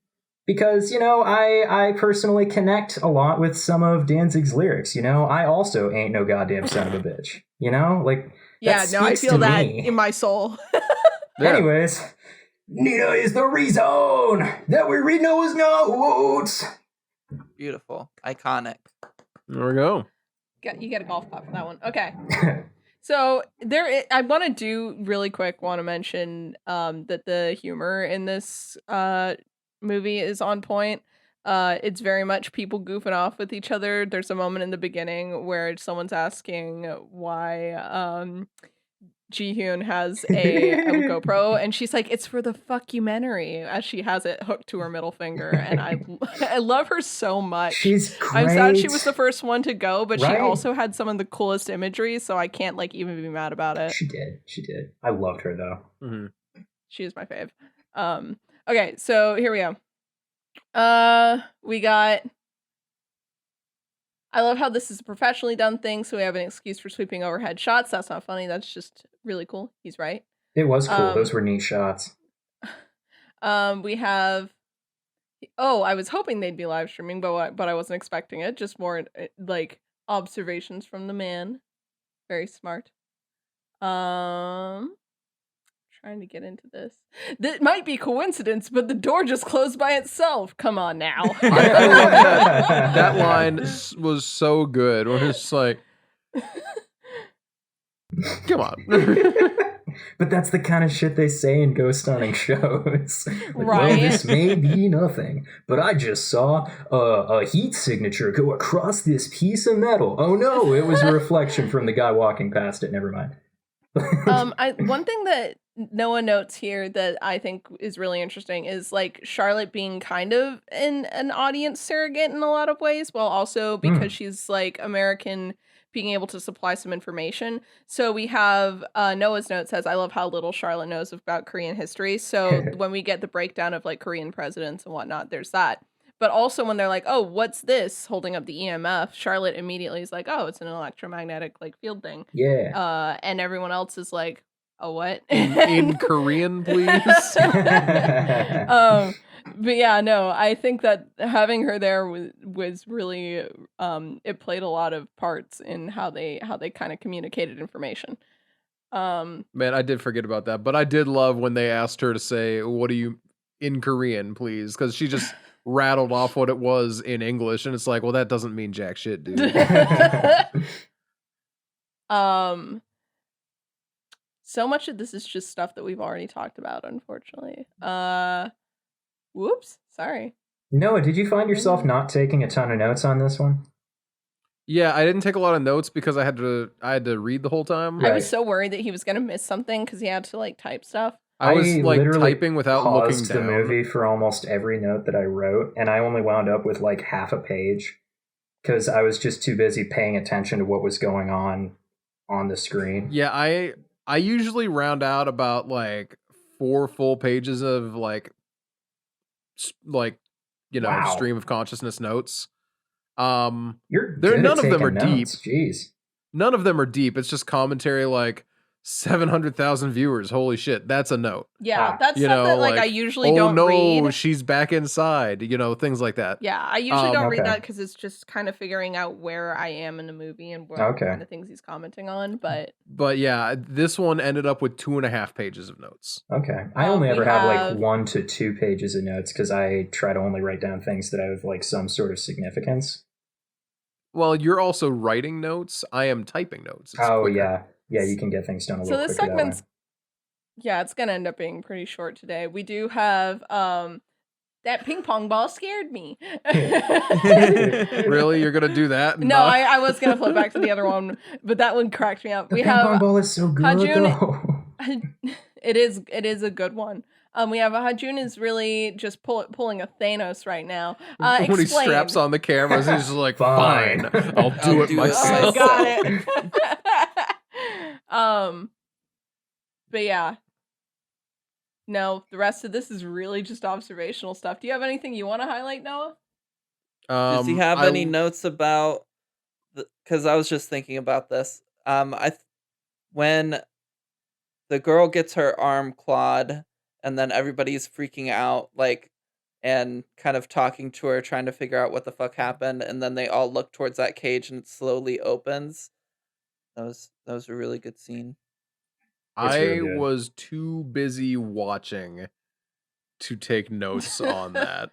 Because, I personally connect a lot with some of Danzig's lyrics. I also ain't no goddamn son of a bitch. Like, Yeah, that no, I speaks feel to that me. in my soul. Yeah. Anyways, Nina is the reason that we read Noah's notes. Beautiful. Iconic. There we go. You get a golf clap for that one. Okay. So I want to mention that the humor in this movie is on point. It's very much people goofing off with each other. There's a moment in the beginning where someone's asking why Ji-hyun has a GoPro, and she's like, "It's for the fuckumentary," as she has it hooked to her middle finger, and I love her so much. She's great. I'm sad she was the first one to go, but she Right? also had some of the coolest imagery, so I can't even be mad about it. She did. I loved her, though. Mm-hmm. She is my fave. Okay, so here we go. We got. I love how this is a professionally done thing, so we have an excuse for sweeping overhead shots. That's not funny. That's just really cool. He's right. It was cool. Those were neat shots. We have. Oh, I was hoping they'd be live streaming, but I wasn't expecting it. Just more like observations from the man. Very smart. Trying to get into this. That might be coincidence, but the door just closed by itself. Come on now. I love that. That line was so good. Where it's like, come on. But that's the kind of shit they say in ghost hunting shows. Like, well, Right. this may be nothing, but I just saw a heat signature go across this piece of metal. Oh no, it was a reflection from the guy walking past it. Never mind. One thing that Noah notes here that I think is really interesting is like Charlotte being kind of an audience surrogate in a lot of ways, while also because she's like American, being able to supply some information. So we have Noah's note says, "I love how little Charlotte knows about Korean history." So when we get the breakdown of like Korean presidents and whatnot, there's that. But also when they're like, "Oh, what's this?" holding up the EMF, Charlotte immediately is like, "Oh, it's an electromagnetic like field thing." Yeah. And everyone else is like, "Oh, what?" In Korean, please. But yeah, no, I think that having her there was really it played a lot of parts in how they kind of communicated information. Man, I did forget about that, but I did love when they asked her to say, "What do you in Korean, please?" Because she just rattled off what it was in English, and it's like, well, that doesn't mean jack shit, dude. So much of this is just stuff that we've already talked about, unfortunately. Whoops, sorry. Noah, did you find yourself not taking a ton of notes on this one? Yeah, I didn't take a lot of notes because I had to read the whole time. I Right. was so worried that he was gonna miss something because he had to like type stuff. I was like literally typing without looking paused the down. movie for almost every note that I wrote, and I only wound up with like half a page because I was just too busy paying attention to what was going on the screen. Yeah, I usually round out about like 4 full pages of like Wow. stream of consciousness notes. You're There- good none at of them taking are deep. notes. Jeez. None of them are deep. It's just commentary like 700,000 viewers. Holy shit, that's a note. Yeah, that's You stuff know, that like I like, usually Oh don't no, read. she's back inside. Things like that. Yeah, I usually don't read Okay. that because it's just kind of figuring out where I am in the movie and what Okay. kind of things he's commenting on. But But yeah, this one ended up with 2.5 pages of notes. Okay. I Um, only we ever have like have- 1 to 2 pages of notes because I try to only write down things that have like some sort of significance. Well, you're also writing notes. I am typing notes. It's Oh quicker. yeah. Yeah, you can get things done a so little this quicker that way. segment's it's gonna end up being pretty short today. We do have That ping pong ball scared me. Really? You're gonna do that? No, I was gonna flip back to the other one, but that one cracked me up. The ping pong ball is so good, though. It is a good one. We have Hajun is really just pulling a Thanos right now. When he straps on the cameras, he's just like, "Fine, I'll do it myself." Got it. But yeah. No, the rest of this is really just observational stuff. Do you have anything you want to highlight, Noah? Does he have any notes about? Because I was just thinking about this. When the girl gets her arm clawed, and then everybody's freaking out, like, and kind of talking to her, trying to figure out what the fuck happened, and then they all look towards that cage, and it slowly opens. That was a really good scene. I was too busy watching to take notes on that.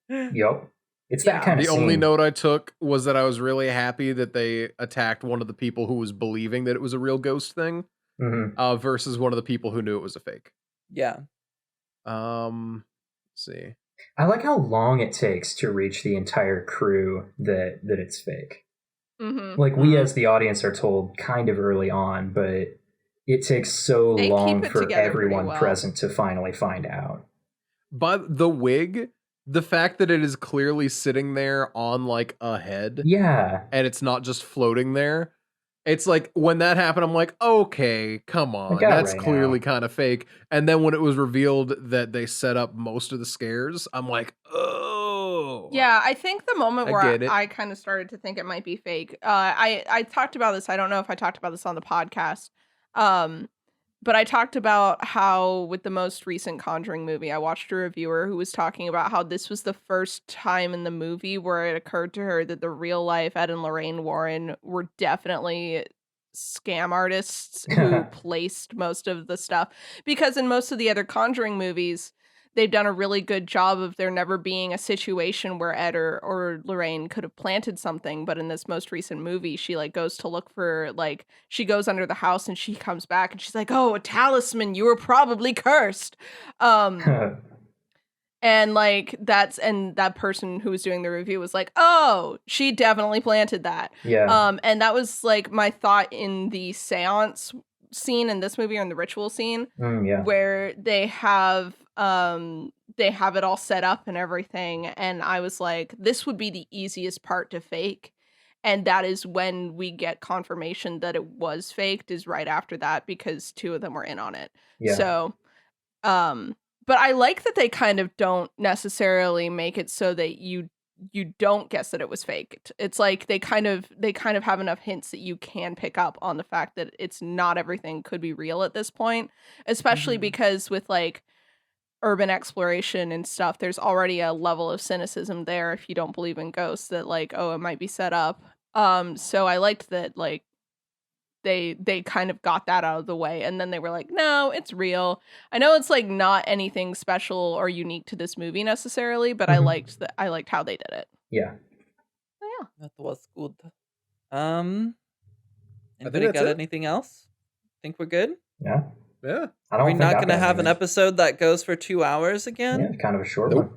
Yep. It's that kind of The scene. only note I took was that I was really happy that they attacked one of the people who was believing that it was a real ghost thing, versus one of the people who knew it was a fake. Yeah. Let's see. I like how long it takes to reach the entire crew that it's fake. Like, we as the audience are told kind of early on, but it takes so long for everyone present to finally find out. But the wig, the fact that it is clearly sitting there on like a head, and it's not just floating there, it's like when that happened, I'm like, okay, come on, that's clearly kind of fake. And then when it was revealed that they set up most of the scares, I'm like, oh. Yeah, I think the moment where I kind of started to think it might be fake, I talked about this. I don't know if I talked about this on the podcast, but I talked about how with the most recent Conjuring movie, I watched a reviewer who was talking about how this was the first time in the movie where it occurred to her that the real life Ed and Lorraine Warren were definitely scam artists who placed most of the stuff. Because in most of the other Conjuring movies, they've done a really good job of there never being a situation where Ed or Lorraine could have planted something. But in this most recent movie, she like goes to look for, like, she goes under the house and she comes back and she's like, oh, a talisman, you were probably cursed. And like that person who was doing the review was like, oh, she definitely planted that. Yeah. And that was like my thought in the seance scene in this movie, or in the ritual scene, where they have it all set up and everything, and I was like, this would be the easiest part to fake, and that is when we get confirmation that it was faked, is right after that, because two of them were in on it. So but I like that they kind of don't necessarily make it so that you don't guess that it was faked. It's like they kind of have enough hints that you can pick up on the fact that it's not everything could be real at this point, especially because with like urban exploration and stuff, there's already a level of cynicism there if you don't believe in ghosts, that like, oh, it might be set up. So I liked that, like, they kind of got that out of the way, and then they were like, no, it's real. I know it's like not anything special or unique to this movie necessarily, but I liked how they did it. Yeah. So, yeah. That was good. Anybody got anything else? Think we're good? Yeah. Are we not going to have an episode that goes for 2 hours again? Yeah, kind of a short one.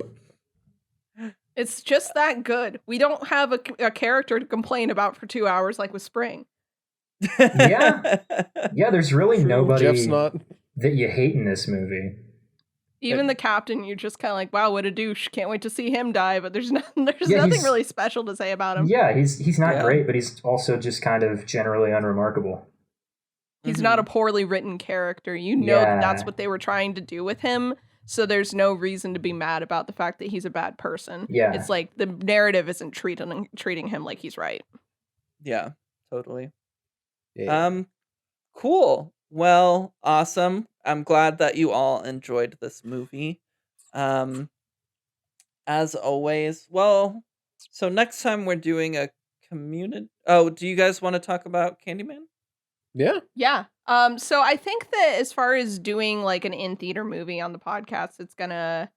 It's just that good. We don't have a character to complain about for 2 hours like with Spring. Yeah, there's really nobody that you hate in this movie. Even the captain, you're just kind of like, wow, what a douche. Can't wait to see him die, but there's nothing really special to say about him. Yeah, he's not great, but he's also just kind of generally unremarkable. He's not a poorly written character. You know that's what they were trying to do with him, so there's no reason to be mad about the fact that he's a bad person. Yeah. It's like the narrative isn't treating him like he's right. Yeah, totally. Yeah. Cool. Well, awesome. I'm glad that you all enjoyed this movie. As always, well, so next time we're doing a community. Oh, do you guys want to talk about Candyman? Yeah. Yeah. So I think that as far as doing like an in-theater movie on the podcast, it's gonna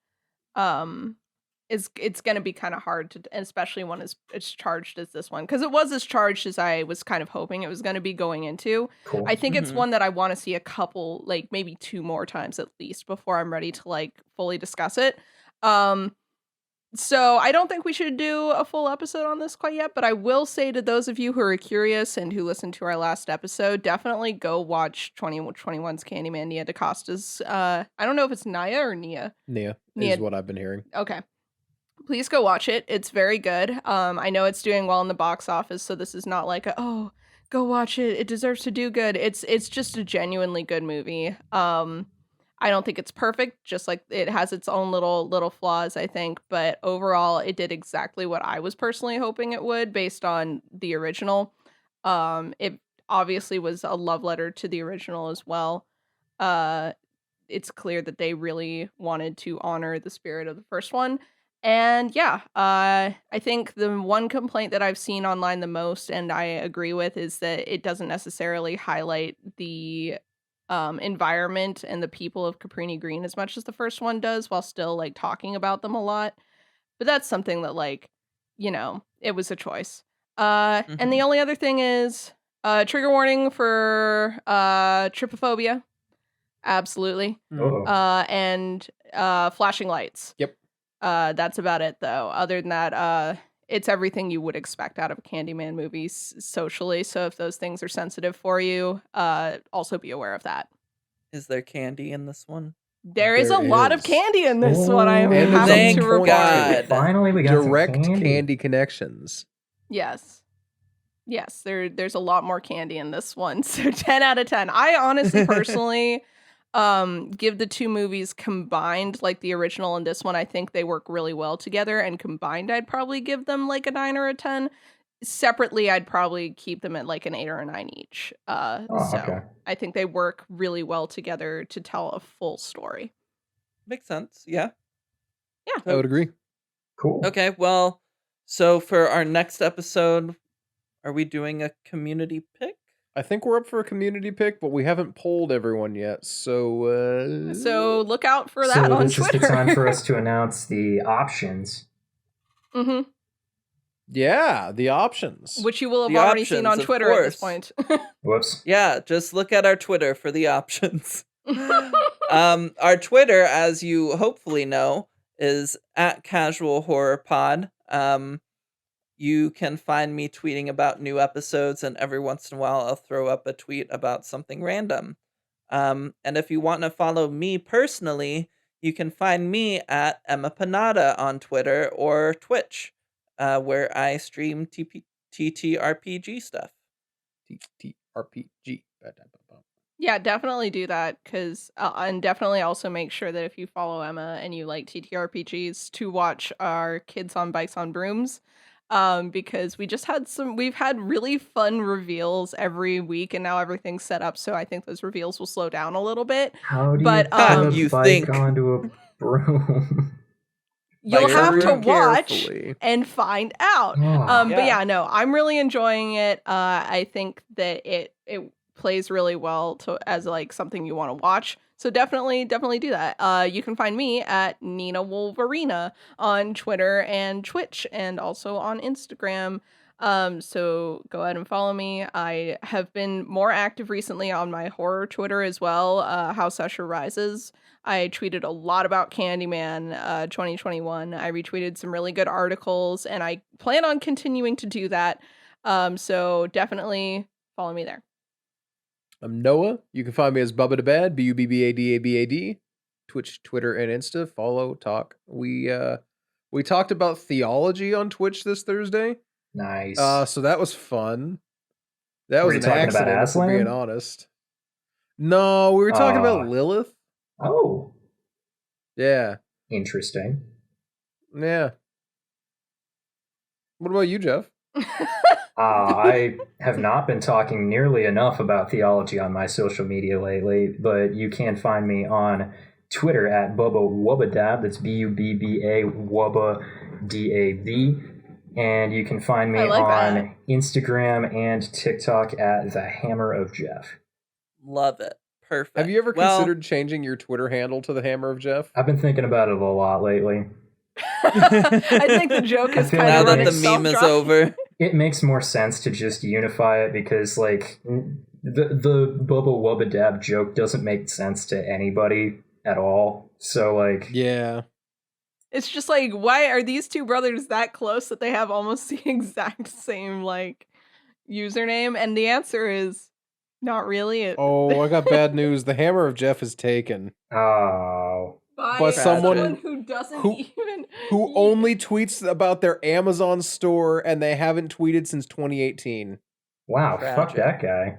it's going to be kind of hard to, especially when it's charged as this one, because it was as charged as I was kind of hoping it was going to be going into. Cool. I think it's Mhm. one that I want to see a couple, like maybe 2 more times at least before I'm ready to like fully discuss it. So I don't think we should do a full episode on this quite yet, but I will say to those of you who are curious and who listened to our last episode, definitely go watch 2021's Candyman, Nia DaCosta's. I don't know if it's Nia or Nia. Nia Nia. is what I've been hearing. Okay. Please go watch it. It's very good. I know it's doing well in the box office, so this is not like go watch it. It deserves to do good. It's just a genuinely good movie. I don't think it's perfect, just like it has its own little flaws, I think, but overall it did exactly what I was personally hoping it would based on the original. It obviously was a love letter to the original as well. It's clear that they really wanted to honor the spirit of the first one. And yeah, I think the one complaint that I've seen online the most, and I agree with, is that it doesn't necessarily highlight the environment and the people of Cabrini Green as much as the first one does, while still like talking about them a lot. But that's something that, like, it was a choice. And the only other thing is trigger warning for trypophobia. Absolutely. Oh. And flashing lights. Yep. That's about it, though. Other than that, it's everything you would expect out of a Candyman movie socially. So if those things are sensitive for you, also be aware of that. Is there candy in this one? There is a There lot of is. candy in this one. I am And happy thank to report. God. Finally, we got Direct some candy connections. Yes. There's a lot more candy in this one. So 10 out of 10. I honestly, personally, give the 2 movies combined, like the original and this one, I think they work really well together, and combined I'd probably give them like a 9 or a 10. Separately, I'd probably keep them at like an 8 or a 9 each. okay. I think they work really well together to tell a full story. Makes sense. Yeah. I would agree. Cool. Okay, well, so for our next episode, are we doing a community pick? I think we're up for a community pick, but we haven't polled everyone yet. So So look out for that So on this Twitter. is the time for us to announce the options. Mm-hmm. yeah, the options. Which you will have The already seen on options, of Twitter at this course. point. Whoops. Yeah, just look at our Twitter for the options. Our Twitter, as you hopefully know, is at Casual Horror Pod. You can find me tweeting about new episodes, and every once in a while I'll throw up a tweet about something random. And if you want to follow me personally, you can find me at Emma Panada on Twitter or Twitch, where I stream TTRPG stuff. TTRPG. Yeah, definitely do that, and definitely also make sure that if you follow Emma and you like TTRPGs, to watch our Kids on Bikes on Brooms, because we've had really fun reveals every week, and now everything's set up, so I think those reveals will slow down a little bit. How do But, you put a you bike think. onto a broom? You'll Very have to watch carefully. and find out. Oh, But yeah, no, I'm really enjoying it. I think that it plays really well as like something you want to watch. So definitely do that. You can find me at Nina Wolverina on Twitter and Twitch, and also on Instagram. So go ahead and follow me. I have been more active recently on my horror Twitter as well. House Usher Rises. I tweeted a lot about Candyman 2021. I retweeted some really good articles, and I plan on continuing to do that. So definitely follow me there. I'm Noah. You can find me as Bubba the Bad, BUBBADABAD. Twitch, Twitter, and Insta. Follow, talk. We talked about theology on Twitch this Thursday. nice. So that was fun. That Were was you an talking about accident, if we're being Asylum? honest. No, we were talking about Lilith. Oh, Yeah. interesting. Yeah. What about you, Jeff? I have not been talking nearly enough about theology on my social media lately, but you can find me on Twitter at Bubba Wubbadab. That's BUBBA Wubba DAB. And you can find me I like on that. Instagram and TikTok at The Hammer of Jeff. Love it. Perfect. Have you ever Well, considered changing your Twitter handle to the Hammer of Jeff? I've been thinking about it a lot lately. I think the joke is I feel kind Now of like that the meme is over. It makes more sense to just unify it because, like, the Bubba Wubba Dab joke doesn't make sense to anybody at all. So, like, Yeah. It's just like, why are these two brothers that close that they have almost the exact same, like, username? And the answer is not really. Oh, I got bad news. The hammer of Jeff is taken. oh. By But someone who doesn't who- even Who only tweets about their Amazon store and they haven't tweeted since 2018. Wow, fuck Tragic. that guy.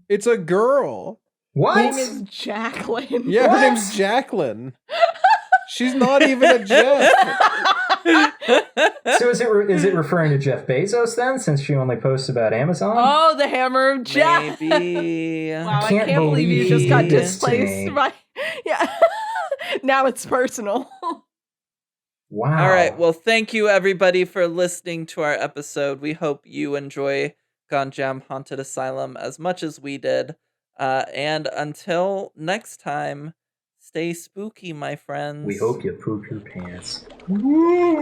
It's a girl. Her What? name is Jacqueline. Yeah, What? her name's Jacqueline. She's not even a Jeff. So is it referring to Jeff Bezos then, since she only posts about Amazon? Oh, the hammer of Jack. Maybe. Wow, I Can't can't believe you just believe got this to displaced me. by. Yeah. Now it's personal. Wow. All right. Well, thank you everybody for listening to our episode. We hope you enjoy Gonjiam Haunted Asylum as much as we did. And until next time, stay spooky, my friends. We hope you poop your pants. Woo!